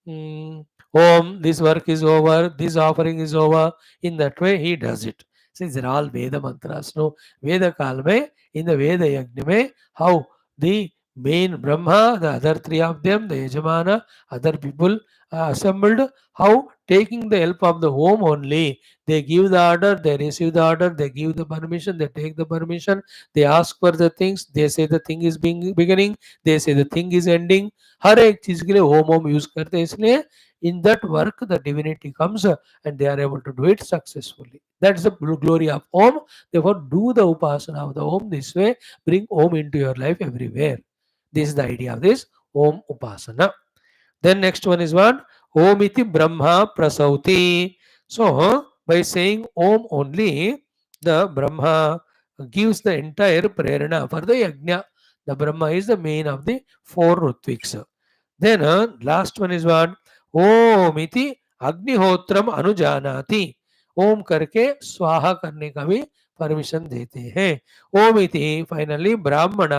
Om, this work is over, this offering is over. In that way, he does it. Since they're all Veda mantras. No, Veda Kal mein, in the Veda Yajna mein, how the main Brahma, the other three of them, the Yajamana, other people assembled, how taking the help of the Om only, they give the order, they receive the order, they give the permission, they take the permission, they ask for the things, they say the thing is being beginning, they say the thing is ending. हर एक चीज के लिए Om Om use करते हैं, इसलिए in that work the divinity comes and they are able to do it successfully. That's the glory of Om. Therefore, do the upasana of the Om this way. Bring Om into your life everywhere. This is the idea of this Om upasana. Then next one is what? Om iti Brahma prasauti. So by saying Om only, the Brahma gives the entire prerana for the yajna. The Brahma is the main of the four Ritviks. Then last one is what? Om iti Agnihotram Anujanati. ओम करके स्वाहा करने का भी permission देते हैं. ओम इति finally ब्राह्मण,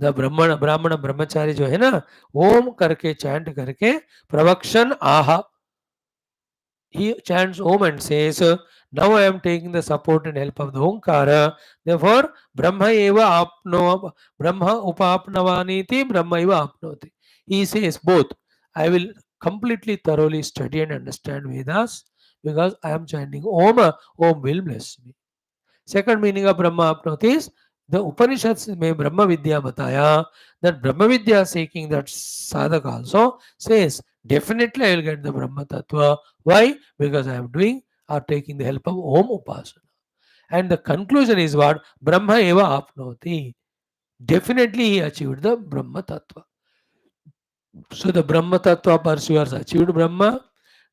the ब्राह्मण ब्रह्मचारी जो है ना, ओम करके चैंट करके प्रवक्षण आह, he chants Om and says, now I am taking the support and help of the Omkara. Therefore, Brahma eva apno, Brahma upapnavaniti, Brahma eva apnoti. He says both. I will completely thoroughly study and understand Vedas because I am chanting Om. Om will bless me. Second meaning of Brahma apnoti is the Upanishads में Brahma Vidya बताया, that Brahma Vidya seeking that sadhak also says definitely I will get the Brahma Tattva. Why? Because I am doing or taking the help of Om Upasana. And the conclusion is what? Brahma eva apnoti. Definitely he achieved the Brahma Tattva. So the Brahma Tattva pursuers achieved Brahma.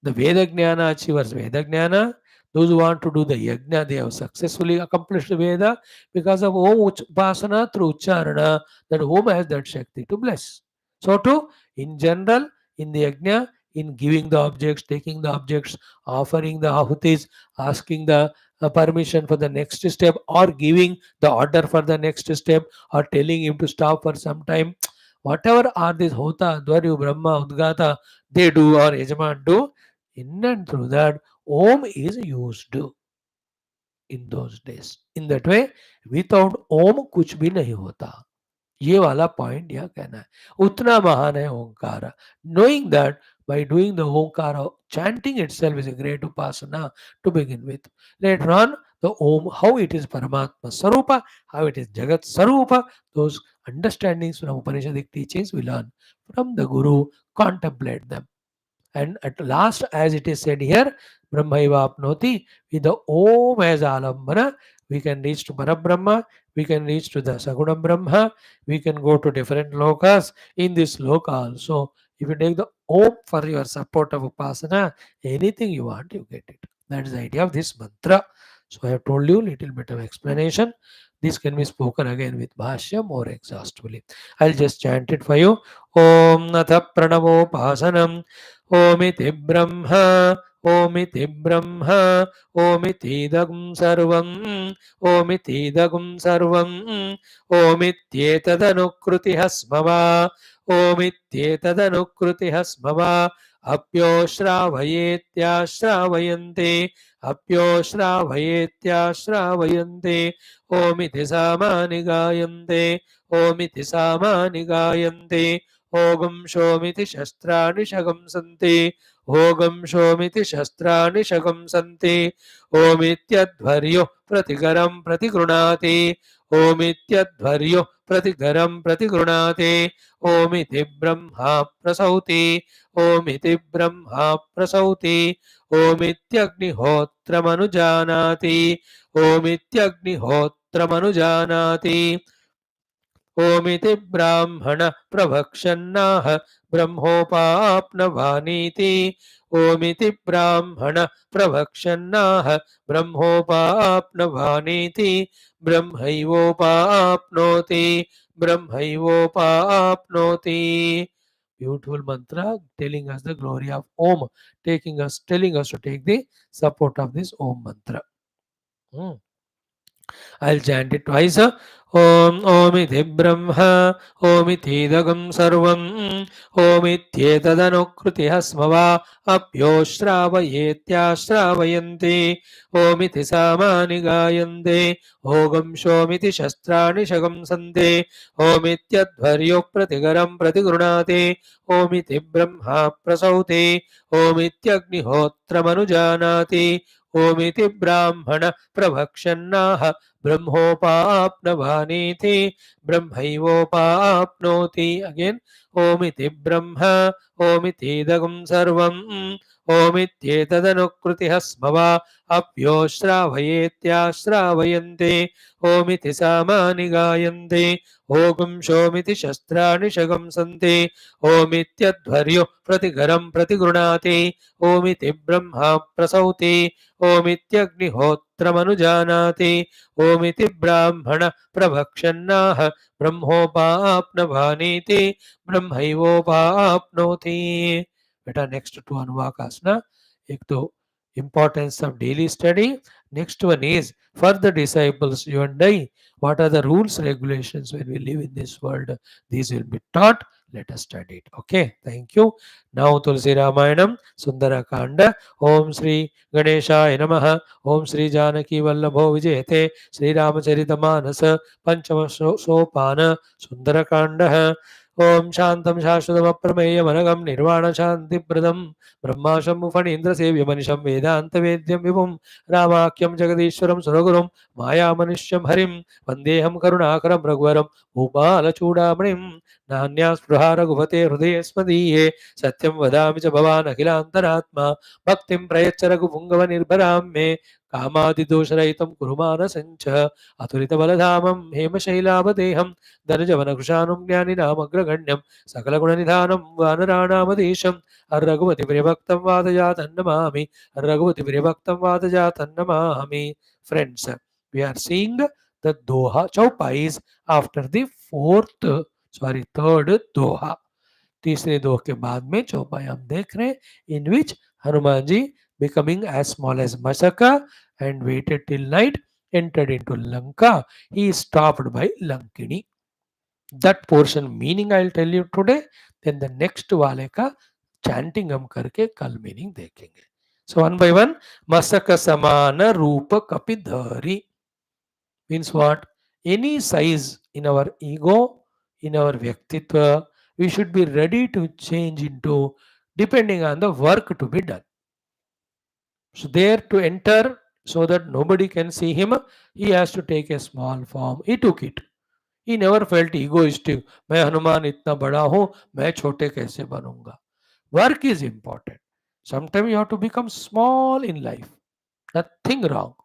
The Veda Jnana achievers Veda Jnana. Those who want to do the Yajna, they have successfully accomplished Veda because of Om Upasana through Ucharana, that Om has that Shakti to bless. So too, in general, in the Yajna, in giving the objects, taking the objects, offering the ahutis, asking the permission for the next step, or giving the order for the next step, or telling him to stop for some time, whatever are these Hota, Dvaryu, Brahma, Udgata, they do or Yajaman do, in and through that, Om is used in those days. In that way, without Om, कुछ भी नहीं होता. ये वाला point यह कहना है. उतना महान है ओंकार. Knowing that by doing the Onkar, chanting itself is a great upasana to begin with. Later on, the Om, how it is Paramatma Sarupa, how it is Jagat Sarupa, those understandings from Upanishadic teachings we learn from the Guru, contemplate them. And at last, as it is said here, Brahmaiva apnoti, with the Om as alambana, we can reach to Parabrahma, we can reach to the Saguna Brahma, we can go to different lokas. In this loka also, if you take the Om for your support of Upasana, anything you want, you get it. That is the idea of this mantra. So I have told you little bit of explanation. This can be spoken again with Bhashya more exhaustively. I'll just chant it for you. Om Natha Pranavopasanam. Omiti Brahma. Omiti Brahma. Omitidagum Sarvam. Omitidagum Sarvam. Omityetadanukrutih smava. Omityetadanukrutih smava. Apyo Shravayetya Apyo Shravayetya Omiti Samani Gayante Omiti Samani Gayante Ogam Shomiti Shastrani Shagam Santi Ogam Shomiti Shastrani Shagam Santi Omityadvaryo Pratigaram Pratigrunati Omityadvaryo Pratigaram Pratigrunati Omiti Brahma Prasauti Omiti Brahma Prasauti ओमित्यग्निहोत्रमनुजानाति ओमित्यग्निहोत्रमनुजानाति ओमिति ब्राह्मण प्रभक्षन्नाह ब्रह्मोपाप्नवानीति ओमिति ब्राह्मण प्रभक्षन्नाह ब्रह्मोपाप्नवानीति ब्रह्मैवोपाप्नोति ब्रह्मैवोपाप्नोति. Beautiful mantra telling us the glory of Om, telling us to take the support of this Om mantra. Hmm. I'll chant it twice. Om Omiti Brahma Omitidagam Sarvam Omityetadanukrutih smava Apyo Shravayetya Shravayante Omiti Samani Gayante Ogam Shomiti Shastrani Shagam Sante Omityadvaryo Pratigaram Pratigrunate Omiti Brahma Prasauti Omityagnihotramanujanati Omiti Brahmana Prabhakshannah Brahmopaapnavaneeti Brahmaivopaapnoti. Again, Omiti Brahma Omitidagam Sarvam Omityetadanukrutih smava Apyo Shravayetya Shravayante Omiti Samani Gayante Ogam Shomiti Shastrani Shagam Sante Omityadvaryo Pratigaram Pratigrunati Omiti Brahma Prasauti Omityagnihotramanujanati Omiti Brahmana Prabhakshannah Brahmopaapnavaneeti Brahmaivopaapnoti. Beta, next to Anuvakasana. एक तो importance of daily study. Next one is for the disciples, you and I, what are the rules, regulations when we live in this world? These will be taught. Let us study it. Okay, thank you. Now Tulsi Ramayanam, Sundara Kanda, Om Shri Ganeshaya Namaha, Om Shri Janaki Vallabho Vijayate, Shri Ramacharita Manasa, Panchama Sopana, Sundara Kanda, Om Shantam Shashwadam Aprameya Managam Nirvana Shanti Pradam Brahmasham Mufanindra Sevya Manisham Vedanta Vedyam Vibhum Ramakyam Jagadishwaram Suragurum Maya Manisham Harim Vandeham Karunakaram Ragwaram Upala Chudamrim Nanya Sprahara Guvate Hridayasmadiye Satyam Vadami Cha Bhavan Akhilantaratma Bhaktim Prayachara Gupungava Nirbaram Me Kamadidosharaitam Kurumana Sancha Aturita Baladhamam Hema Shailabadeham Dhanajavanakushanam Jnani Namagraganyam Sakala Gunanidhanam Vanaranamadesham Raghavati Prabhaktam Vadajatan Namami Raghavati Prabhaktam Vadajatan Namami. Friends, we are seeing the Doha Chaupais after the third Doha. तीसरे दोह के बाद में चौपाई हम देख रहे हैं in which Hanuman ji becoming as small as Masaka and waited till night entered into Lanka. He is stopped by Lankini. That portion meaning I'll tell you today. Then the next वाले का chanting हम करके कल meaning देखेंगे. So one by one, Masaka samana रूप कपिधरी means what? Any size in our ego, in our vyaktitva, we should be ready to change into depending on the work to be done. So there to enter so that nobody can see him, he has to take a small form. He took it. He never felt egoistic. मैं हनुमान इतना बड़ा हूं, मैं छोटे कैसे बनूंगा? Work is important. Sometimes you have to become small in life. Nothing wrong.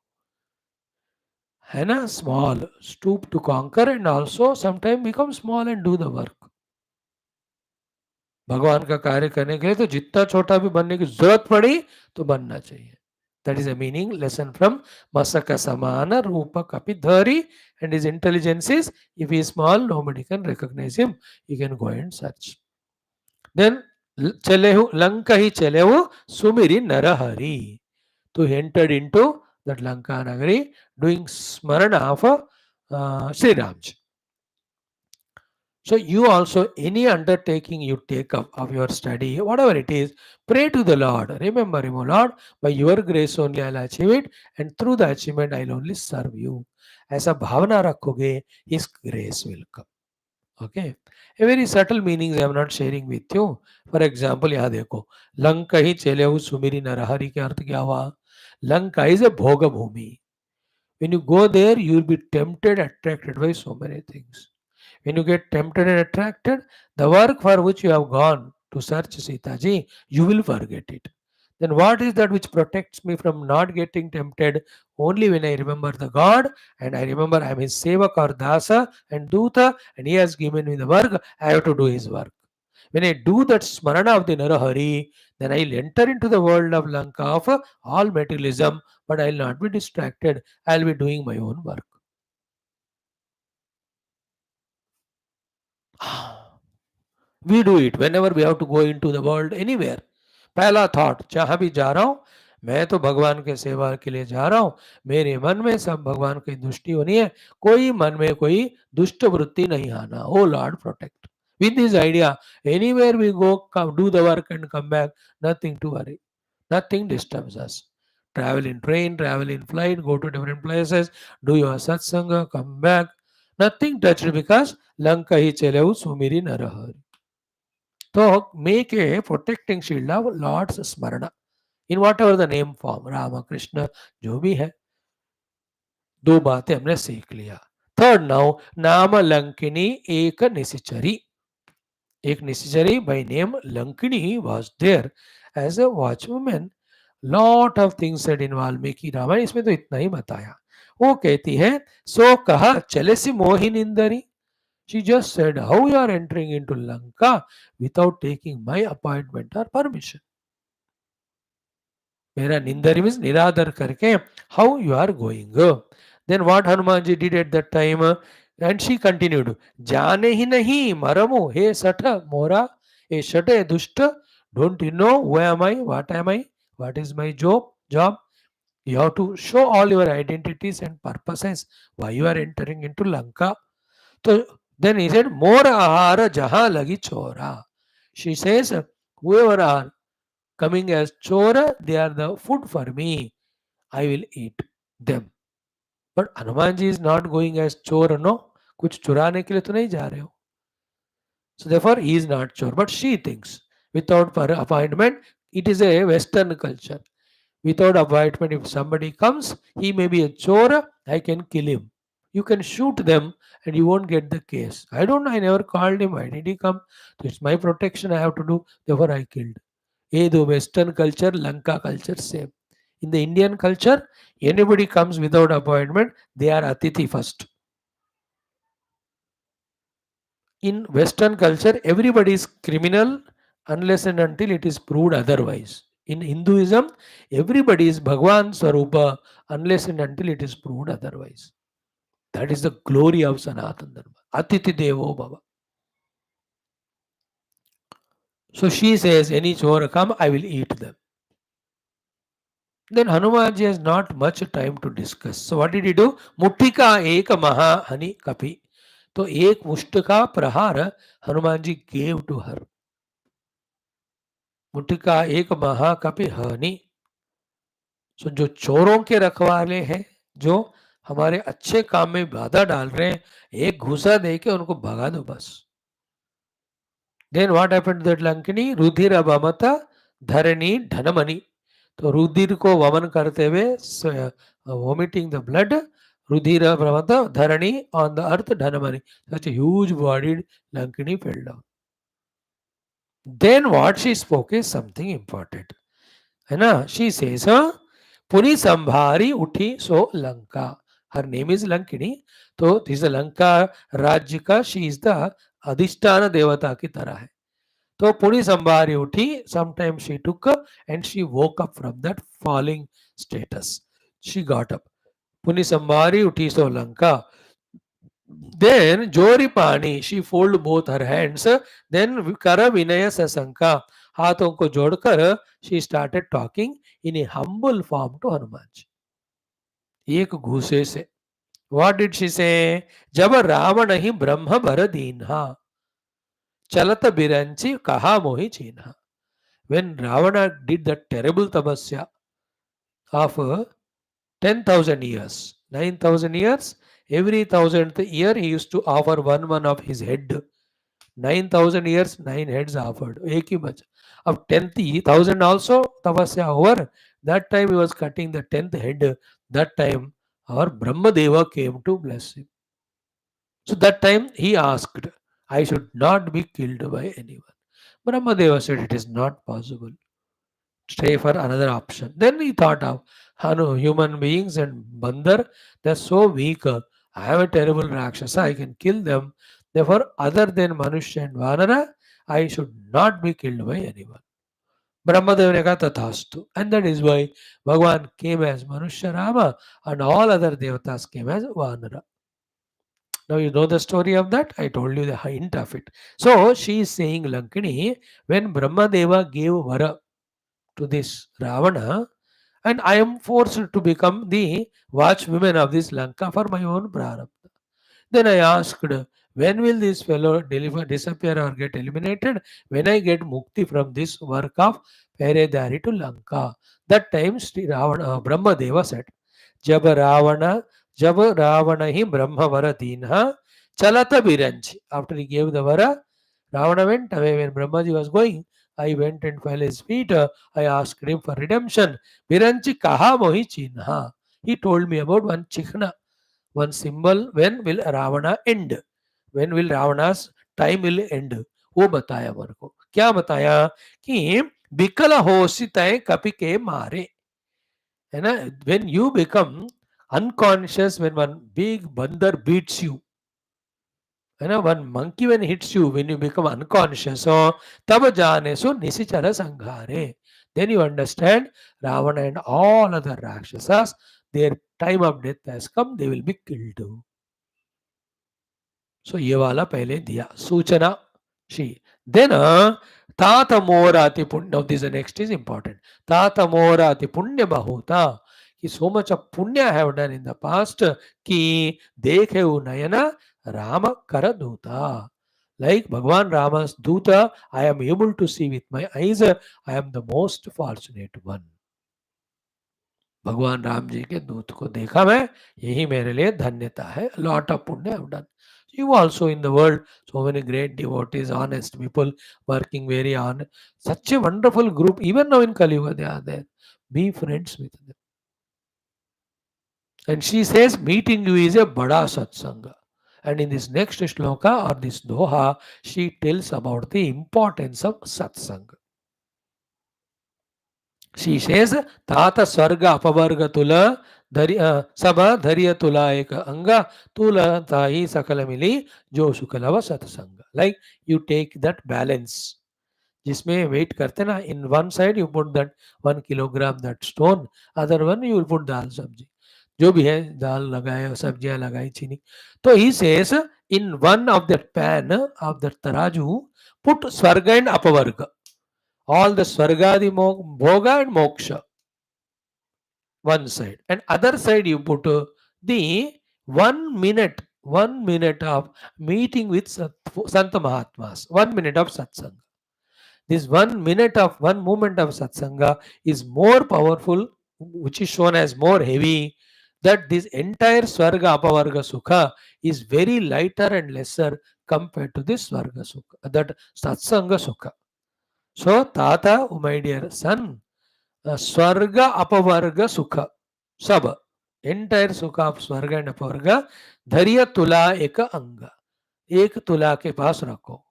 है ना? Small, stoop to conquer and also sometimes become small and do the work. भगवान का कार्य करने के लिए तो जितना छोटा भी बनने की जरूरत पड़ी तो बनना चाहिए. That is a meaning lesson from Masaka Samana Rupa Kapidhari, and his intelligence is, if he is small, nobody can recognize him. You can go and search. Then Chalehu Lanka hi Chalehu Sumiri Narahari. So he entered into that Lanka Nagari doing smarana of Sri Ramji. So you also, any undertaking you take up of your study, whatever it is, pray to the Lord. Remember him, O Lord, by your grace only I'll achieve it, and through the achievement I'll only serve you. ऐसा भावना रखोगे, His grace will come. Okay. A very subtle meanings I am not sharing with you. For example, यहाँ देखो, लंका ही चले हो सुमिरी नरहरि के अर्थ क्या हुआ? Lanka is a bhoga bhumi. When you go there, you will be tempted, attracted by so many things. When you get tempted and attracted, the work for which you have gone to search Sitaji, you will forget it. Then what is that which protects me from not getting tempted? Only when I remember the God, and I remember I am his sevak or dasa and duta, and he has given me the work, I have to do his work. When I do that smarana of the Narahari, then I'll enter into the world of Lanka of all materialism, but I'll not be distracted. I'll be doing my own work. We do it whenever we have to go into the world anywhere. पहला thought, जहां भी जा रहा हूं, मैं तो भगवान के सेवा के लिए जा रहा हूं, मेरे मन में सब भगवान की दृष्टि होनी है, कोई मन में कोई दुष्ट वृत्ति नहीं आना. O lord protect. With this idea, anywhere we go, come, do the work and come back, nothing to worry. Nothing disturbs us. Travel in train, travel in flight, go to different places, do your satsanga, come back. Nothing touched because Lanka hi chalehu sumiri narahari. So make a protecting shield of Lord's Smarana in whatever the name form, Rama, Krishna, जो भी है. दो बातें हमने सीख लिया. Third now, नाम लंकिनी एक निशिचरी. एक निशिचरी by name Lankini was there as a watchwoman. Lot of things said in Valmiki Ramayan, इसमें तो इतना ही बताया. वो कहती है, सो कहा चले सी मोहिनिंदरी. She just said, how you are entering into Lanka without taking my appointment or permission? मेरा निंदरी means निरादर करके, how you are going. Then what Hanumanji did at that time? And she continued, जाने ही नहीं मरमो हे सठ मोरा, हे सटे दुष्ट, don't you know who am I, what am I, what is my job? You have to show all your identities and purposes why you are entering into Lanka. So then he said, more ahara jaha lagi chora. She says, whoever are coming as chora, they are the food for me. I will eat them. But Hanumanji is not going as chor, no. कुछ चुराने के लिए तो नहीं जा रहे हो. So therefore he is not chor. But she thinks, without appointment, it is a Western culture. Without appointment, if somebody comes, he may be a chor, I can kill him. You can shoot them and you won't get the case. I don't know, I never called him. Why did he come? So it's my protection I have to do. Therefore I killed. The Western culture, Lanka culture, same. In the Indian culture, anybody comes without appointment, they are Atithi first. In Western culture, everybody is criminal unless and until it is proved otherwise. In Hinduism, everybody is Bhagwan Swarupa unless and until it is proved otherwise. That is the glory of Sanatana Dharma. Atithi Devo Bhava. So she says, any chor come, I will eat them. Then Hanumanji has not much time to discuss. So what did he do? Muttika eka maha hani kapi. तो एक मुष्ट का प्रहार Hanuman ji gave to her. मुट्टिका एक महाकपि हनी. सो जो चोरों के रखवाले हैं, जो हमारे अच्छे काम में बाधा डाल रहे हैं, एक घुसा दे के उनको भगा दो बस. Then what happened to that Lankini? रुधिर अभमता धरणी धनमणि. तो रुधिर को वमन करते हुए, vomiting the blood, Rudhira Brahmata Dharani on the earth Dhanamani. Such a huge bodied Lankini fell down. Then what she spoke is something important. है ना? She says, Puni Sambhari Uthi So Lanka. Her name is Lankini. तो this is Lanka Rajya ka, she is the Adhisthana Devata की तरह है. तो पुनी संभारी उठी. Sometimes she took and she woke up from that falling status. She got up. पुनि संभारी उठी सो Lanka. Then Jori Pani, she folded both her hands. Then Kara Vinaya Sasanka, हाथों को जोड़कर she started talking in a humble form to Hanuman ji. एक घूसे से. What did she say? जब रावण ही ब्रह्म भर दीन्हा, चलत बिरंची कहा मोहि चीन्हा. When Ravana did that terrible tapasya of 10,000 years, 9,000 years, every thousandth year he used to offer one of his head. 9,000 years, 9 heads offered. एक ही बचा. अब 10,000 also tapasya over. That time he was cutting the 10th head. That time our Brahmadeva came to bless him. So that time he asked, I should not be killed by anyone. Brahmadeva said it is not possible. Stay for another option. Then he thought of human beings and Bandar, they're so weak. I am a terrible Rakshasa, I can kill them. Therefore, other than Manushya and Vanara, I should not be killed by anyone. Brahmadeva ne kaha tathastu. And that is why Bhagavan came as Manushya Rama and all other devatas came as Vanara. Now you know the story of that. I told you the hint of it. So she is saying, Lankini, when Brahmadeva gave Vara to this Ravana, and I am forced to become the watchwoman of this Lanka for my own prarabdha. Then I asked, when will this fellow disappear or get eliminated? When I get mukti from this work of Peredari to Lanka. That time Sri Ravana, Brahmadeva said, Jab Ravana hi Brahma Vara Dinha Chalata Biranchi. After he gave the Vara, Ravana went away. When Brahmaji was going, I went and fell his feet. I asked him for redemption. Biranchi kaha mohi chinha. He told me about one chikna, one symbol. When will Ravana end? When will Ravana's time will end? वो बताया मेरे को. क्या बताया कि बिकल होशी तय कपि के मारे. है ना? When you become unconscious, when one big bandar beats you, है ना, one monkey when hits you, when you become unconscious, so तब जाने सो निशिचर संघारे. Then you understand Ravana and all other Rakshasas, their time of death has come, they will be killed. So ये वाला पहले दिया सूचना. She then तात मोराति पुण्य. Now this next is important. तात मोराति पुण्य बहुता. कि so much of punya I have done in the past कि देखे नयना राम कर दूता. Like Bhagwan Rama's Duta, I am able to see with my eyes. I am the most fortunate one. भगवान राम जी के दूत को देखा मैं, यही मेरे लिए धन्यता है. Lot of punya I have done. You also in the world, so many great devotees, honest people working very on. Such a wonderful group. Even now in Kali Yuga they are there. Be friends with them. And she says, meeting you is a bada satsanga. And in this next shloka or this doha, she tells about the importance of satsanga. She says, Tata Swarga Apavarga Tula Sabha Dharya Tula Eka Anga Tula Tahi Sakalamili Jo Sukalava Satsanga. Like you take that balance. जिसमें weight करते ना, in one side you put that 1 kilogram that stone, other one you will put dal sabzi, जो भी है दाल लगाए सब्जियां लगाई चीनी. तो ही cess in one of that pan of that तराजू पुट स्वर्ग एंड अपवर्ग, all the swargadi bhoga and moksha one side, and other side you put the 1 minute of meeting with Sant Mahatmas, 1 minute of satsanga. This 1 minute of 1 moment of satsanga is more powerful, which is shown as more heavy, that this entire Swarga Apavarga Sukha is very lighter and lesser compared to this Swarga Sukha, that Satsanga Sukha. So, Tata, my dear son, Swarga Apavarga Sukha, Sab, entire Sukha of Swarga and Apavarga, Dharya Tula Eka Anga, एक तुला के पास रखो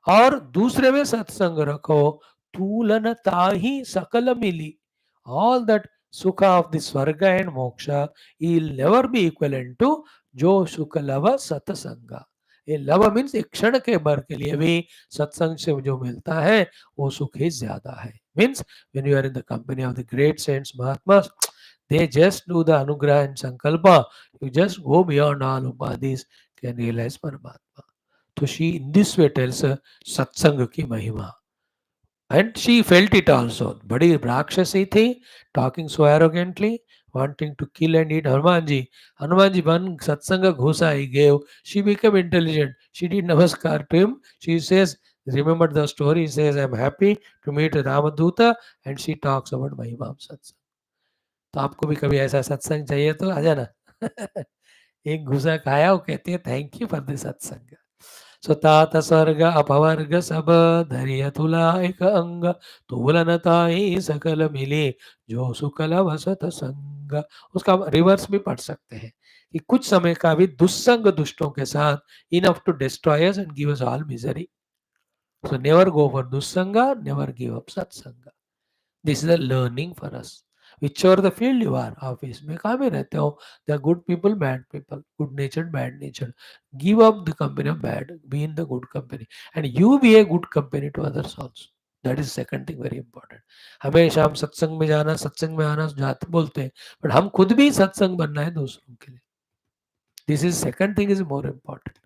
और दूसरे में सत्संग रखो. तूलनता ही सकल मिली. All that sukha of the swarga and moksha will never be equivalent to jo sukalava satsanga. ये लव मीन्स एक क्षण के भर के लिए भी सत्संग से जो मिलता है वो सुख ही ज्यादा है. Means when you are in the company of the great saints, Mahatmas, they just do the anugrah and sankalpa. You just go beyond all upadhis, can realize Paramatma. तो she in this way tells सत्संग की महिमा. And she felt it also. बड़ी राक्षसी थी, talking so arrogantly, wanting to kill and eat Hanuman ji. Hanuman ji one satsanga ghosa he gave. She became intelligent. She did namaskar to him. She says, remember the story, says, I am happy to meet Ramaduta, and she talks about Mahimam satsang. तो आपको भी कभी ऐसा सत्संग चाहिए तो आ जाना. एक घुसा खाया, वो कहती है थैंक यू फॉर दिस सत्संग. सुतात स्वर्ग अपवर्ग सब धरिय तुला एक अंग, तुलनता ही सकल मिले जो सुकल वसत संग. उसका रिवर्स भी पढ़ सकते हैं कि कुछ समय का भी दुस्संग दुष्टों के साथ enough to destroy us and give us all misery. So never go for दुस्संगा, नेवर गिव अप सत्संगा. This is a learning for us. whichever the field you are, office में कहाँ में रहते हो, there are good people, bad people, good natured, bad natured. Give up the company of bad, be in the good company, and you be a good company to others also. That is second thing very important. हमेशा हम सत्संग में जाना, सत्संग में आना जाते बोलते हैं, but हम खुद भी सत्संग बनना है दूसरों के लिए. This is second thing is more important.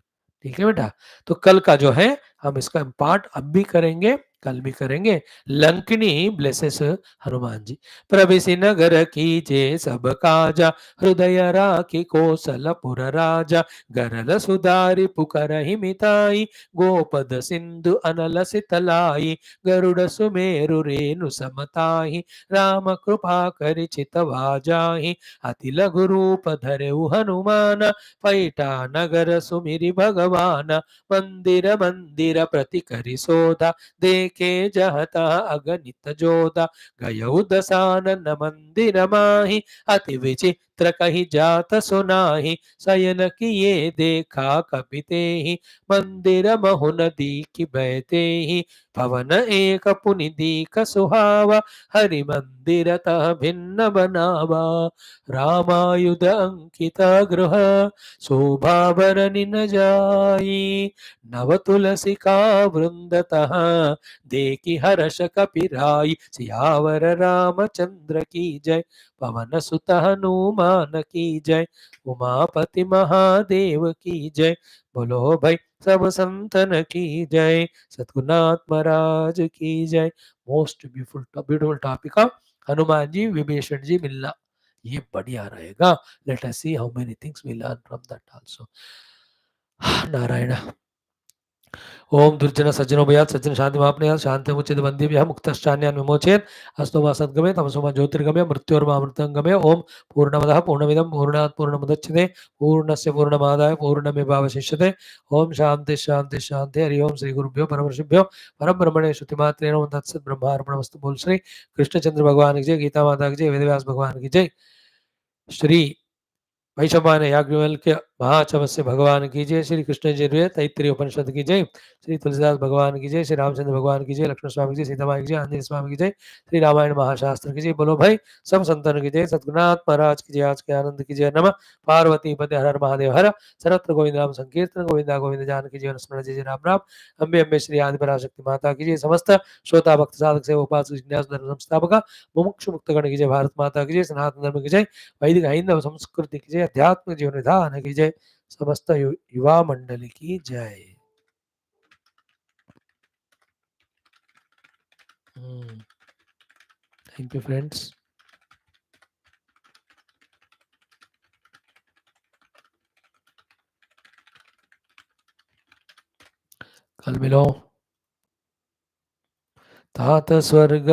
ठीक है बेटा. तो कल का जो है हम इसका पार्ट अब भी करेंगे, कल भी करेंगे. लंकिनी ब्लेसेस हनुमान जी. प्रवेशी नगर कीजे सब काजा, हृदय राखी कोसलपुर राजा. गरल सुधारि पुकारहि मिताई, गोपद सिंधु अनल सितलाई. गरुड़ सुमेरु रेणु समताहि, राम कृपा करि चितवा जाहि. अति लघु रूप धरेउ हनुमान, पैठा नगर सुमिरि भगवान. मंदिर मंदिर प्रति करि सोधा, देखे जहता अगणित जोधा. गयउ दसानन मंदिर माहि, अति विचित्र कहि जात सुनाहि. शयन किए देखा कपि तेहि, मंदिर महुन दीखि बैतेहि. भवन एक पुनि दीख सुहावा, हरि मंदिर तह भिन्न बनावा. रामायुध अंकित गृह, शोभा बरनि न जाई. नव तुलसी का वृंदतः, देखि हर्ष कपिराई. सियावर रामचंद्र की जय, पवन सुत हनुमान की जय. उमापति महादेव की जय, बोलो भाई सब संतन की जय. सतगुरुनाथ महाराज की जय. Most beautiful topic of Hanuman ji Vibhishan ji मिलना. ये बढ़िया रहेगा. Let us see how many things we learn from that also. Narayan. ओम दुर्जन सज्जनो भयात् सज्जन शांति मापने शांति मुचित बंदी भी हम मुक्तश्चान्यान विमोचेत. अस्तो मा सद्गमे तमसो मा ज्योतिर्गमे मृत्योर्मा अमृतंगमे. ओम पूर्णमदः पूर्णमिदं पूर्णात् पूर्णमुदच्यते पूर्णस्य पूर्णमादाय पूर्णमेवावशिष्यते. ओम शांति शांति शांति. हरि ओम. श्री गुरुभ्यो परमर्षिभ्यो परब्रह्मणे श्रुतिमात्रे नमः. तत्सत् ब्रह्मार्पणमस्तु. बोल श्री कृष्णचंद्र भगवान की जय. गीता माता की जय. वेदव्यास भगवान की जय. श्री वैशंपायन याज्ञवल्क्य महाचमस्य भगवान की जय. श्री कृष्ण जय. तैत्तिरीय उपनिषद की जय. श्री तुलसीदास भगवान की जय. श्री रामचंद्र भगवान की जय. लक्ष्मण स्वामी की जय. सीता माई की जय. आंजनेय स्वामी की जय. श्री रामायण महाशास्त्र की जय. बोलो भाई सब संतन की जय. सद्गुरुनाथ महाराज की जय. आज के आनंद की जय. नमः. पार्वती पते हर हर महादेव हर. सर्वत्र गोविंद नाम संकीर्तन. गोविंदा गोविंद जान की जय. स्मरण जय जय राम राम. अम्बे अम्बे श्री आदि पराशक्ति माता की जय. समस्त श्रोता भक्त साधक सेवा उपासक जिज्ञासु धर्म संस्थापक मुमुक्षु मुक्तगण की जय. भारत माता की जय. सनातन धर्म की जय. वैदिक हैंदव संस्कृति की जय. अध्यात्म जीवन विधान की जय. समस्त युवा मंडली की जय. Thank you friends. कल मिलो. तात स्वर्ग